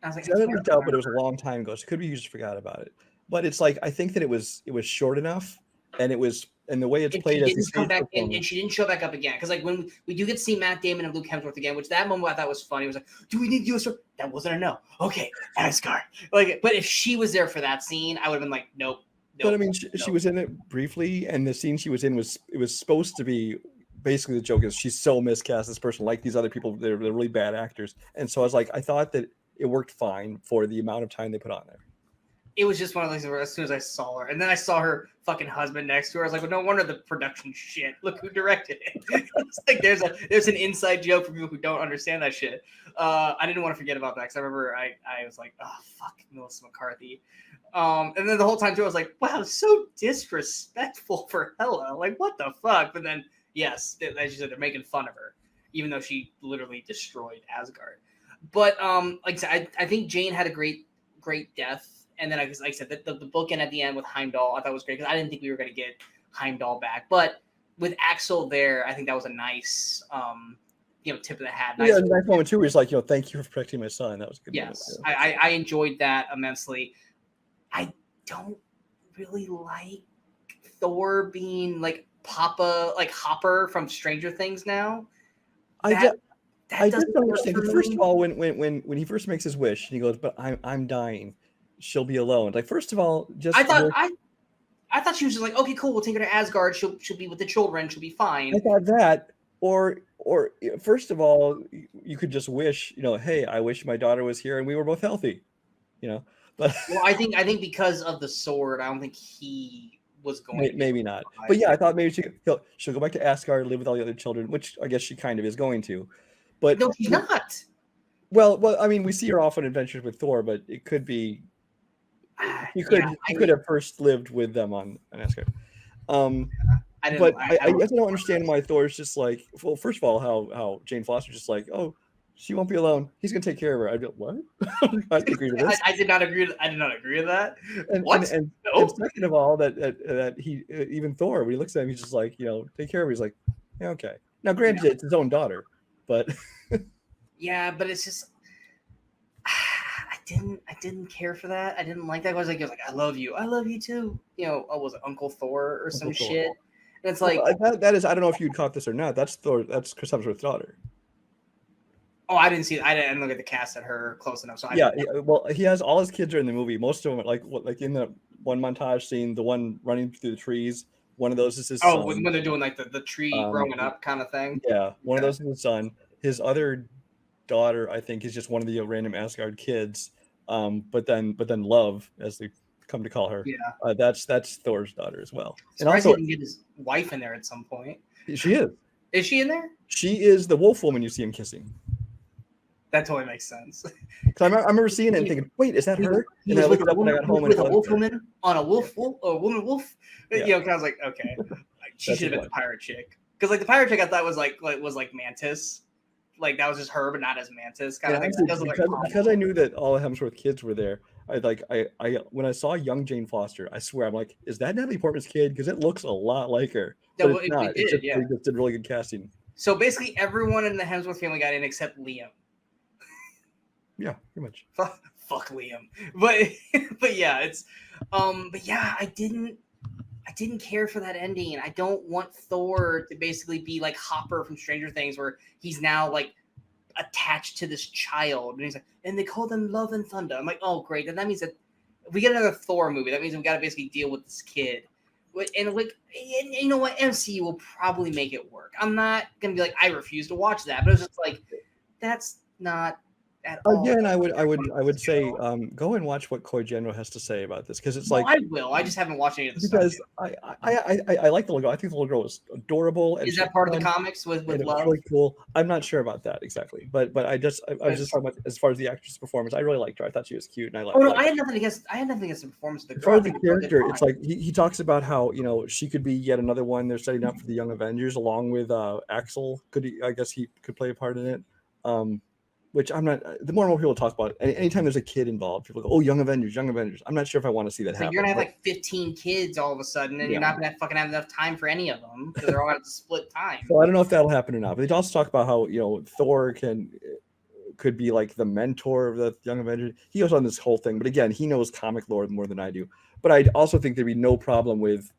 I was like, I didn't doubt, but it was a long time ago, so it could be you just forgot about it. But it's like I think that it was short enough, and it was. And the way it's played, she didn't come back, and she didn't show back up again. Because like when we do get to see Matt Damon and Luke Hemsworth again, which that moment I thought was funny. It was like, do we need to do a story? That wasn't a no. Okay, Asgard. Like, but if she was there for that scene, I would have been like, nope. But I mean, she was in it briefly, and the scene she was in was supposed to be basically the joke is she's so miscast this person, like these other people, they're really bad actors. And so I thought that it worked fine for the amount of time they put on there. It was just one of those where as soon as I saw her, and then I saw her fucking husband next to her, I was like, well, no wonder the production shit. Look who directed it. It's like there's an inside joke for people who don't understand that shit. I didn't want to forget about that because I remember I was like, oh fuck Melissa McCarthy. And then the whole time too, I was like, wow, so disrespectful for Hela. Like what the fuck? But then yes, as you said, they're making fun of her, even though she literally destroyed Asgard. But like I said, I think Jane had a great death. And then, like I said, the bookend at the end with Heimdall, I thought was great because I didn't think we were going to get Heimdall back. But with Axel there, I think that was a nice, tip of the hat. Nice moment too. Where he's like, thank you for protecting my son. That was a good. Yes, moment, yeah. I enjoyed that immensely. I don't really like Thor being like Hopper from Stranger Things now. I just don't understand. First of all, when he first makes his wish, and he goes, "But I'm dying." She'll be alone. Like, first of all, I thought she was just like, okay, cool, we'll take her to Asgard. She'll be with the children. She'll be fine. I thought that, or first of all, you could just wish, hey, I wish my daughter was here and we were both healthy, But well, I think because of the sword, I don't think he was going. Maybe not. But yeah, I thought maybe she'll go back to Asgard, live with all the other children, which I guess she kind of is going to. But no, she's not. Well, I mean, we see her off on adventures with Thor, but it could be. he could Yeah, he could have first lived with them on Asgard. I didn't. But I guess I don't understand why Thor's just like, well, first of all, how Jane Foster's just like, oh, she won't be alone. He's gonna take care of her. I'd be like, what? I agree with this. I did not agree. I did not agree with that. And What? and No. second of all, that he even Thor, when he looks at him, he's just like, take care of her. He's like, yeah, okay. Now, granted, it's his own daughter, but Yeah, but it's just I didn't care for that. I didn't like that. I was like, I love you too. Was it Uncle Thor or some Uncle Thor. shit? And it's like, that is, I don't know if you'd caught this or not. That's Thor. That's Chris Hemsworth's daughter. oh, I didn't see. I didn't look at the cast at her close enough. So well, he has all his kids are in the movie. Most of them, like in the one montage scene, the one running through the trees. One of those is his son. when they're doing like the tree growing up kind of thing. Yeah, one of those is his son. His other daughter, I think, is just one of the random Asgard kids. But then Love, as they come to call her, that's Thor's daughter as well. And also, he didn't get his wife in there at some point. She is. Is she in there? She is the wolf woman you see him kissing. That totally makes sense. I remember seeing it and thinking, wait, is that her? And I looked it up when I got home. With a wolf woman on a wolf, or woman wolf. Yeah. I was like, okay, she should have been the pirate chick. Because like the pirate chick, I thought was like Mantis. Like that was just her, but not as Mantis kind of thing. Because I knew that all the Hemsworth kids were there. I when I saw young Jane Foster, I swear I'm like, is that Natalie Portman's kid? Because it looks a lot like her. But it's not. They just did really good casting. So basically, everyone in the Hemsworth family got in except Liam. Yeah, pretty much. Fuck Liam, but yeah, it's but yeah, I didn't care for that ending. I don't want Thor to basically be like Hopper from Stranger Things, where he's now like attached to this child, and he's like, and they call them Love and Thunder. I'm like, oh great, and that means that if we get another Thor movie, that means we got to basically deal with this kid. And like, and you know what, MCU will probably make it work. I'm not gonna be like, I refuse to watch that, but it's just like, that's not. Again, I would say go and watch what Coy Jandreau has to say about this, because it's like, I will. I just haven't watched any of the because I like the little girl. I think the little girl is adorable. Is that part of the comics with Love? Really cool. I'm not sure about that exactly, but I was just talking about as far as the actress' performance. I really liked her. I thought she was cute, and I liked. Oh no, I had nothing against the performance of the girl. As far as the character, it's like he talks about how she could be yet another one they're setting up for the Young Avengers, along with Axel. I guess he could play a part in it. Which I'm not. The more and more people talk about it, anytime there's a kid involved, people go, "Oh, Young Avengers, Young Avengers." I'm not sure if I want to see that happen. You're gonna have like 15 kids all of a sudden, and you're not gonna fucking have enough time for any of them because they're all gonna have to split time. So I don't know if that'll happen or not. But they also talk about how Thor could be like the mentor of the Young Avengers. He goes on this whole thing, but again, he knows comic lore more than I do. But I also think there'd be no problem with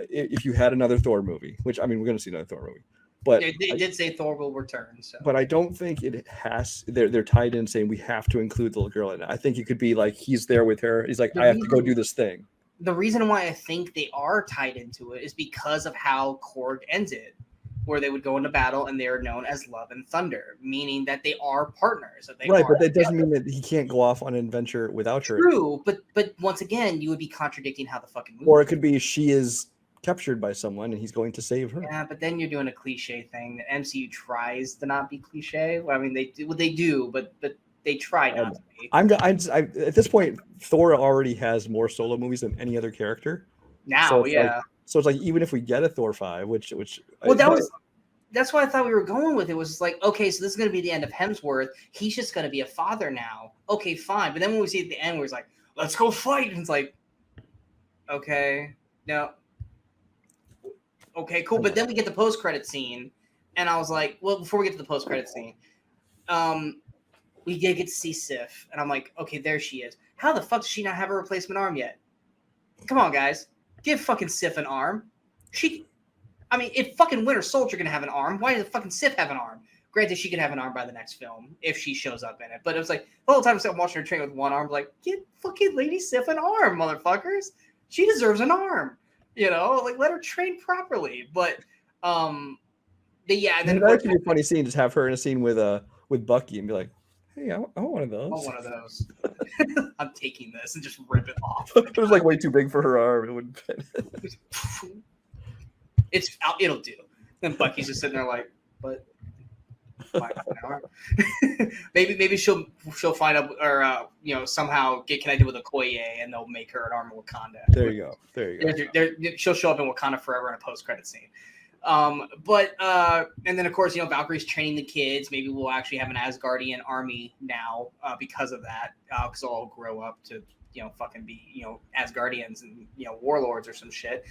if you had another Thor movie. Which I mean, we're gonna see another Thor movie. But they did say Thor will return. So. But I don't think it has. They're tied in saying we have to include the little girl in it. I think it could be like he's there with her. He's like, I have to go do this thing. The reason why I think they are tied into it is because of how Korg ends it, where they would go into battle and they are known as Love and Thunder, meaning that they are partners. That but that doesn't mean that he can't go off on an adventure without her. True, but once again, you would be contradicting how the fucking movie. Or it could be she is captured by someone and he's going to save her. Yeah, but then you're doing a cliche thing. The MCU tries to not be cliche. Well, I mean, they do, but they try not to be. At this point, Thor already has more solo movies than any other character. Now, so it's like even if we get a Thor 5, which that's why I thought we were going with it. Was like, okay, so this is going to be the end of Hemsworth. He's just going to be a father now. Okay, fine. But then when we see at the end, where it's like, let's go fight, and it's like, okay, no. Okay, cool. But then we get the post-credit scene, and I was like, well, before we get to the post-credit scene, we did get to see Sif, and I'm like, okay, there she is. How the fuck does she not have a replacement arm yet? Come on, guys. Give fucking Sif an arm. If fucking Winter Soldier can have an arm, why does fucking Sif have an arm? Granted, she could have an arm by the next film if she shows up in it. But it was like, the whole time I'm watching her train with one arm, like, get fucking Lady Sif an arm, motherfuckers. She deserves an arm. Let her train properly. But yeah. And then that could be a funny scene. Just have her in a scene with Bucky and be like, "Hey, I want one of those. I want one of those. I'm taking this," and just rip it off. It was like way too big for her arm. It wouldn't fit. It'll do. Then Bucky's just sitting there like, but find out. maybe she'll find out or somehow get connected with Okoye and they'll make her an arm of Wakanda. There you go. She'll show up in Wakanda Forever in a post-credit scene. And then of course, Valkyrie's training the kids. Maybe we'll actually have an Asgardian army now because of that, because they'll all grow up to fucking be Asgardians and warlords or some shit.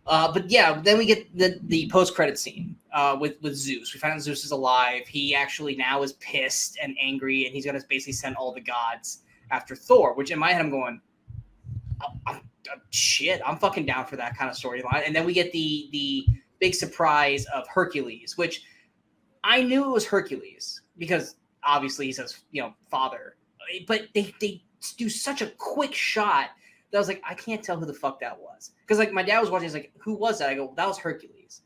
But yeah, then we get the post-credit scene with Zeus. We find out Zeus is alive. He actually now is pissed and angry, and he's gonna basically send all the gods after Thor. Which in my head I'm going, shit, I'm fucking down for that kind of storyline. And then we get the big surprise of Hercules, which I knew it was Hercules because obviously he says father, but they do such a quick shot that I was like, I can't tell who the fuck that was. Because like my dad was watching, he's like, who was that? I go, that was Hercules.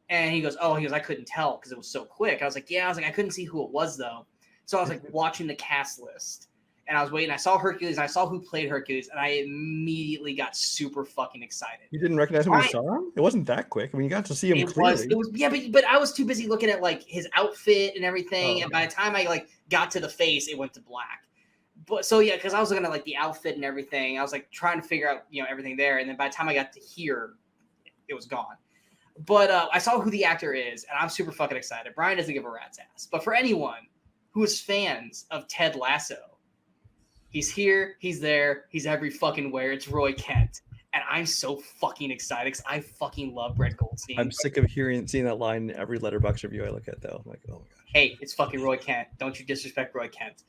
And he goes, I couldn't tell because it was so quick. I was like, I couldn't see who it was though. So I was like watching the cast list and I was waiting. I saw Hercules and I saw who played Hercules and I immediately got super fucking excited. You didn't recognize him when you saw him? It wasn't that quick. I mean, you got to see him clearly. But I was too busy looking at like his outfit and everything. And by the time I like got to the face, it went to black. But so yeah, because I was looking at like the outfit and everything, I was like trying to figure out everything there, and then by the time I got to here, it was gone. But I saw who the actor is, and I'm super fucking excited. Brian doesn't give a rat's ass, but for anyone who is fans of Ted Lasso, he's here, he's there, he's every fucking where. It's Roy Kent, and I'm so fucking excited because I fucking love Brett Goldstein. I'm sick of seeing that line in every Letterboxd review I look at, though. I'm like, oh my gosh. Hey, it's fucking Roy Kent. Don't you disrespect Roy Kent.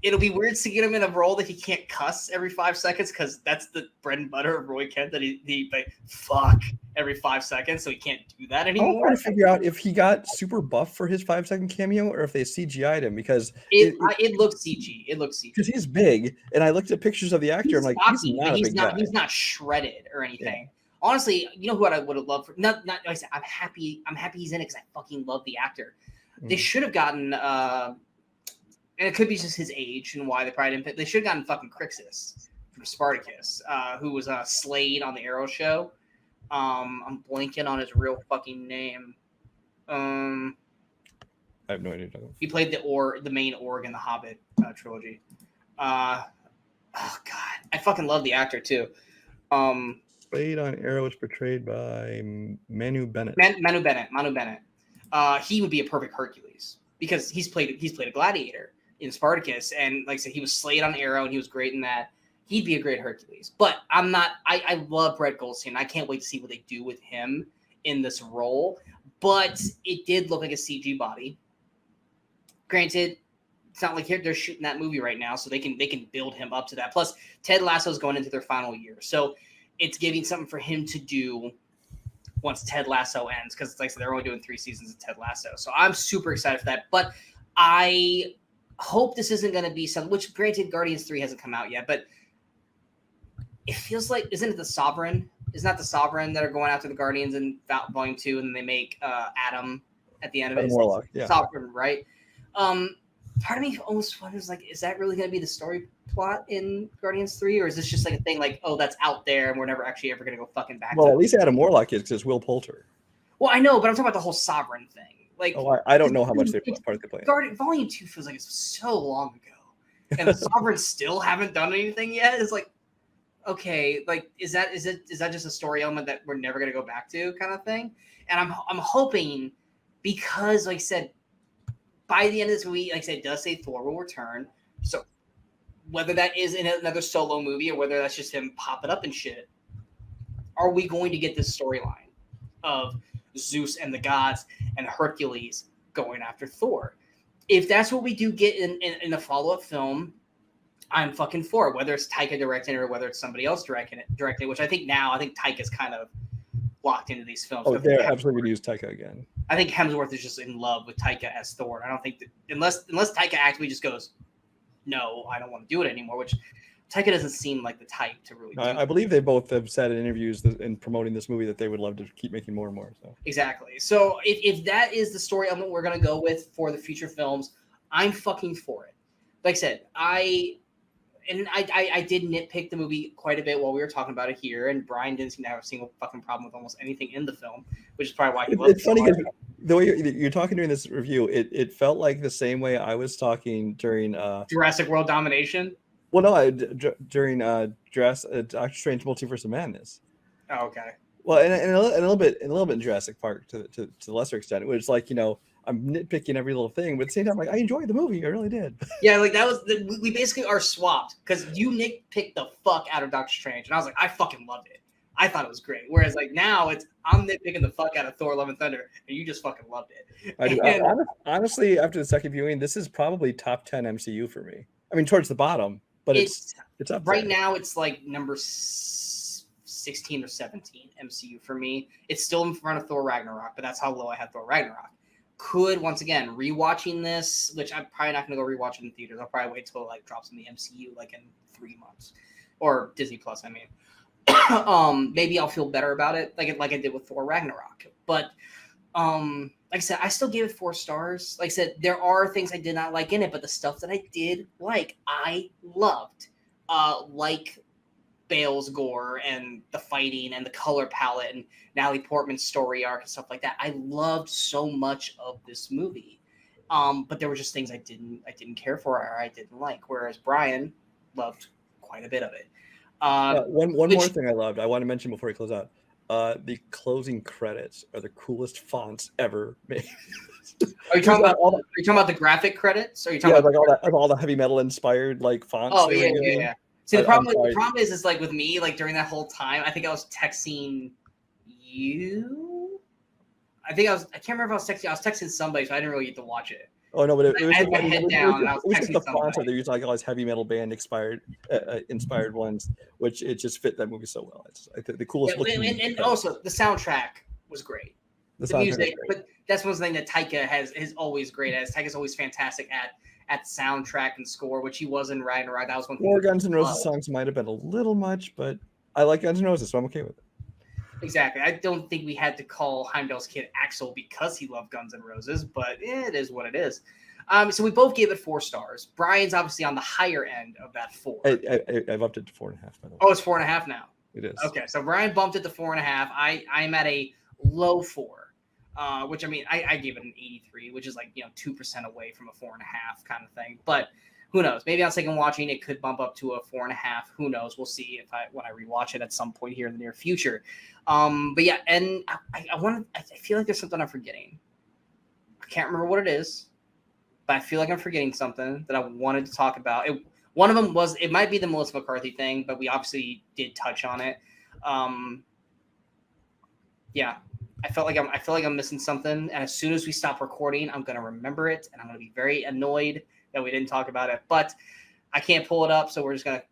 It'll be weird to get him in a role that he can't cuss every 5 seconds because that's the bread and butter of Roy Kent, that he like fuck every 5 seconds, so he can't do that anymore. I'm trying to figure out if he got super buff for his 5-second cameo or if they CGI'd him because it looked CG. It looked CG because he's big, and I looked at pictures of the actor. I'm like, he's not shredded or anything. Yeah. Honestly, you know what I would have loved for not like I said, I'm happy he's in it because I fucking love the actor. They should have gotten and it could be just his age and why they probably didn't pick. They should have gotten fucking Crixus from Spartacus, who was Slade on the Arrow show. I'm blanking on his real fucking name. I have no idea. He played the main orc in the Hobbit trilogy. Oh god, I fucking love the actor too. Slade on Arrow was portrayed by Manu Bennett. Manu Bennett. He would be a perfect Hercules because he's played a gladiator in Spartacus, and like I said, he was Slade on Arrow, and he was great in that. He'd be a great Hercules. But I'm not. I love Brett Goldstein. I can't wait to see what they do with him in this role. But it did look like a CG body. Granted, it's not like they're shooting that movie right now, so they can build him up to that. Plus, Ted Lasso's going into their final year, so it's giving something for him to do once Ted Lasso ends, because like I said, they're only doing 3 seasons of Ted Lasso. So I'm super excited for that. But I hope this isn't going to be something, which granted, Guardians 3 hasn't come out yet, but it feels like, isn't it the Sovereign? Isn't that the Sovereign that are going after the Guardians in Volume 2, and then they make Adam at the end of it? Warlock, yeah. Sovereign, right? Part of me almost wonders, like, is that really going to be the story plot in Guardians 3, or is this just like a thing like, oh, that's out there and we're never actually ever going to go fucking back to it? At least Adam Warlock is, because it's Will Poulter. Well, I know, but I'm talking about the whole Sovereign thing. Like, I don't know how much they put part of the plan. Volume 2 feels like it's so long ago, and the Sovereigns still haven't done anything yet. It's like, okay, like is that just a story element that we're never going to go back to, kind of thing? And I'm hoping, because like I said, by the end of this movie, like I said, it does say Thor will return. So whether that is in another solo movie or whether that's just him popping up and shit, are we going to get this storyline of Zeus and the gods and Hercules going after Thor? If that's what we do get in a follow-up film, I'm fucking for it. Whether it's Taika directing it or whether it's somebody else directing it, which I think Taika's kind of locked into these films. Oh, they're absolutely going to use Taika again. I think Hemsworth is just in love with Taika as Thor. I don't think that unless Taika actually just goes, no, I don't want to do it anymore, which Taika doesn't seem like the type to really do. I believe they both have said in interviews in promoting this movie that they would love to keep making more and more. So exactly. So if that is the story element we're going to go with for the future films, I'm fucking for it. Like I said, I did nitpick the movie quite a bit while we were talking about it here, and Brian didn't seem to have a single fucking problem with almost anything in the film, which is probably why he loves it. It's funny because the way you're talking during this review, it felt like the same way I was talking during Jurassic World Domination. well, no, during Doctor Strange Multiverse of Madness. Oh, okay. Well, and a little bit in Jurassic Park to the lesser extent. It was like, I'm nitpicking every little thing, but at the same time, like, I enjoyed the movie. I really did. Yeah, like that was we basically are swapped because you nitpicked the fuck out of Doctor Strange, and I was like, I fucking loved it. I thought it was great. Whereas like now I'm nitpicking the fuck out of Thor: Love and Thunder, and you just fucking loved it. I do. And Honestly, after the second viewing, this is probably top 10 MCU for me. I mean, towards the bottom, but it's up right there. now. It's like number 16 or 17 MCU for me. It's still in front of Thor Ragnarok, but that's how low I had Thor Ragnarok. Could once again rewatching this, which I'm probably not going to go rewatch it in theaters. I'll probably wait till it like drops in the MCU like in 3 months, or Disney Plus. I mean, maybe I'll feel better about it, like I did with Thor Ragnarok. But like I said, I still gave it 4 stars. Like I said, there are things I did not like in it, but the stuff that I did like, I loved. Like Bale's gore and the fighting and the color palette and Natalie Portman's story arc and stuff like that. I loved so much of this movie. But there were just things I didn't care for or I didn't like. Whereas Brian loved quite a bit of it. One more thing I loved, I want to mention before we close out. The closing credits are the coolest fonts ever made. Are you talking about the graphic credits? Or are you talking about like all the heavy metal inspired like fonts? Oh yeah. See, the problem is like with me, like during that whole time, I think I was texting you. I can't remember if I was texting. I was texting somebody, so I didn't really get to watch it. Oh no, but it was I had my head down and I was texting the somebody. fonts. They used like all these heavy metal band inspired ones, which it just fit that movie so well. It's the coolest looking. And also the soundtrack was great. The music, but that's one thing that Taika is always great at. Taika's always fantastic at soundtrack and score, which he was in Ragnarok. That was one thing. More Guns N' Roses songs might have been a little much, but I like Guns N' Roses, so I'm okay with it. Exactly. I don't think we had to call Heimdall's kid Axel because he loved Guns N' Roses, but it is what it is. So we both gave it 4 stars. Brian's obviously on the higher end of that 4. I've upped it to 4.5. By the way. Oh, it's 4.5 now. It is. Okay, so Brian bumped it to 4.5. I'm at a low 4. Which I mean, I gave it an 83, which is like 2% away from a 4.5 kind of thing. But who knows? Maybe on second watching, it could bump up to a 4.5. Who knows? We'll see when I rewatch it at some point here in the near future. But yeah, and I feel like there's something I'm forgetting. I can't remember what it is, but I feel like I'm forgetting something that I wanted to talk about. One of them it might be the Melissa McCarthy thing, but we obviously did touch on it. Yeah. I feel like I'm missing something, and as soon as we stop recording, I'm gonna remember it, and I'm gonna be very annoyed that we didn't talk about it. But I can't pull it up, so we're just gonna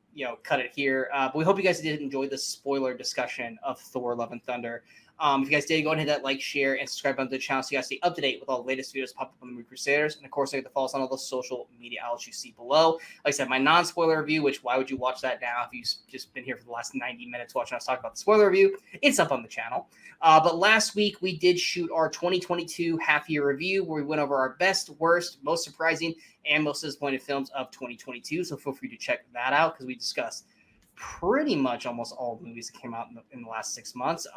cut it here. But we hope you guys did enjoy the spoiler discussion of Thor: Love and Thunder. If you guys did, go ahead and hit that like, share, and subscribe button to the channel so you guys stay up to date with all the latest videos pop up on the Movie Crusaders. And of course, you get to follow us on all the social media outlets you see below. Like I said, my non-spoiler review, which why would you watch that now if you've just been here for the last 90 minutes watching us talk about the spoiler review? It's up on the channel. But last week, we did shoot our 2022 half-year review where we went over our best, worst, most surprising, and most disappointed films of 2022. So feel free to check that out because we discussed pretty much almost all the movies that came out in the last 6 months.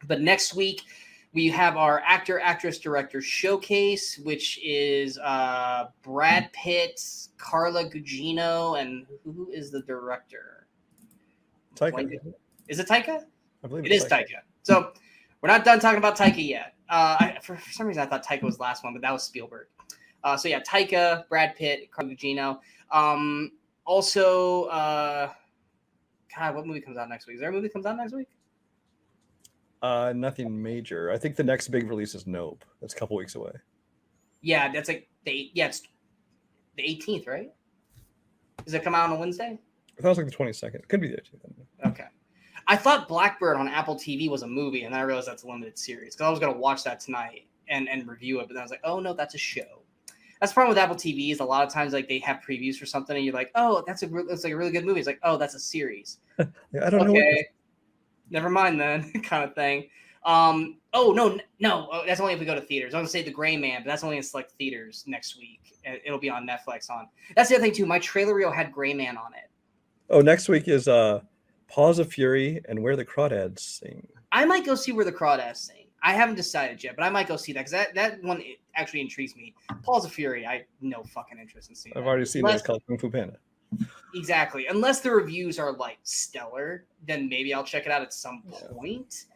But next week, we have our actor, actress, director showcase, which is Brad Pitt, Carla Gugino, and who is the director? Taika. Is it Taika? I believe it is Taika. So we're not done talking about Taika yet. For some reason, I thought Taika was the last one, but that was Spielberg. So yeah, Taika, Brad Pitt, Carla Gugino. Also, God, what movie comes out next week? Is there a movie that comes out next week? Nothing major. I think the next big release is Nope. That's a couple weeks away. Yeah, that's like it's the 18th, right? Does it come out on a Wednesday? I thought it was like the 22nd. It could be the 18th. Okay. I thought Blackbird on Apple TV was a movie, and then I realized that's a limited series because I was going to watch that tonight and review it, but then I was like, oh no, that's a show. That's the problem with Apple TV is a lot of times like they have previews for something, and you're like, oh, that's like a really good movie. It's like, oh, that's a series. Yeah, I don't know. Okay, never mind then, kind of thing. Oh no, that's only if we go to theaters. I was gonna say The Gray Man, but that's only in select theaters next week. It'll be on Netflix. That's the other thing too. My trailer reel had Gray Man on it. Oh, next week is Paws of Fury and Where the Crawdads Sing. I might go see Where the Crawdads Sing. I haven't decided yet, but I might go see that because that one actually intrigues me. Paws of Fury, I have no fucking interest in seeing. I've already seen that. It's called Kung Fu Panda. Exactly. Unless the reviews are like stellar, then maybe I'll check it out at some point.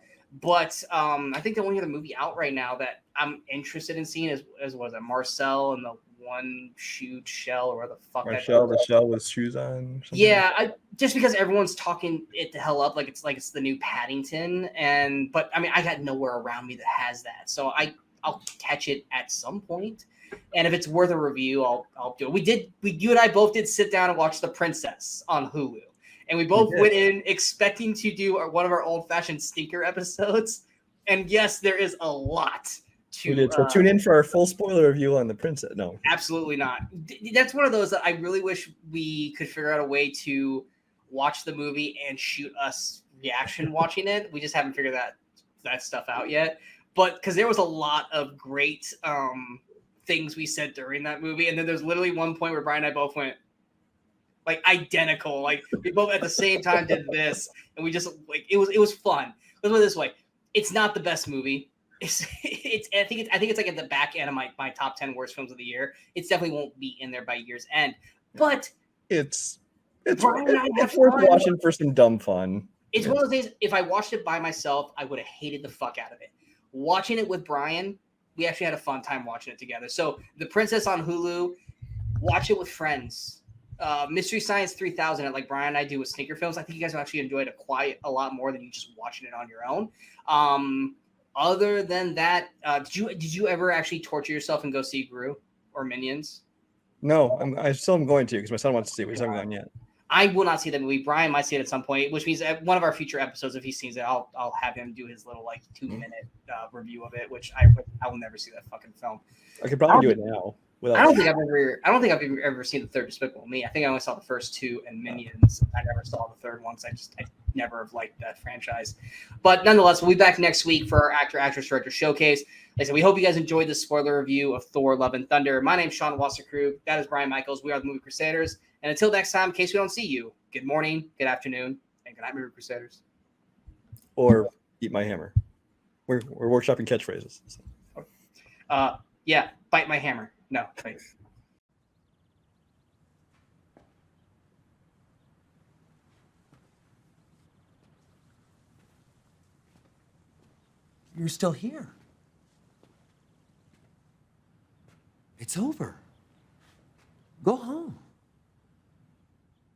But I think the only other movie out right now that I'm interested in seeing is what is it, Marcel and the One Shoed Shell, or the fuck Marcel, the shell with shoes on. Yeah, just because everyone's talking it the hell up like it's the new Paddington, but I mean I got nowhere around me that has that, so I'll catch it at some point, and if it's worth a review, I'll do it. You and I both did sit down and watch The Princess on Hulu, and we both went in expecting to do one of our old fashioned stinker episodes, and yes, there is a lot. So tune in for our full spoiler review on The Princess. No, absolutely not. That's one of those that I really wish we could figure out a way to watch the movie and shoot us reaction watching it. We just haven't figured that stuff out yet. But because there was a lot of great things we said during that movie, and then there's literally one point where Brian and I both went like identical, like we both at the same time did this, and we just like it was fun. Let's put it this way: it's not the best movie. I think it's like at the back end of my top 10 worst films of the year. It definitely won't be in there by year's end, but it's worth watching for some dumb fun. It's one of those days. If I watched it by myself, I would have hated the fuck out of it. Watching it with Brian, we actually had a fun time watching it together. So The Princess on Hulu, watch it with friends. Mystery Science 3000, like Brian and I do with sneaker films. I think you guys will actually enjoy it a lot more than you just watching it on your own. Other than that, did you ever actually torture yourself and go see Gru or Minions? No, I still am going to because my son wants to see it. We just haven't gone yet. I will not see that movie. Brian might see it at some point, which means at one of our future episodes, if he sees it, I'll have him do his little like 2-minute review of it. Which I will never see that fucking film. I could probably do it now. I don't think I've ever seen the third Despicable Me. I think I only saw the first two and Minions. I never saw the third one, so I never have liked that franchise. But nonetheless, we'll be back next week for our actor, actress, director showcase. Like I said, we hope you guys enjoyed the spoiler review of Thor: Love and Thunder. My name's Sean Wasserkrug. That is Brian Michaels. We are the Movie Crusaders. And until next time, in case we don't see you, good morning, good afternoon, and good night, Movie Crusaders. Or eat my hammer. We're workshopping catchphrases. So. Yeah, bite my hammer. No, wait. You're still here. It's over. Go home.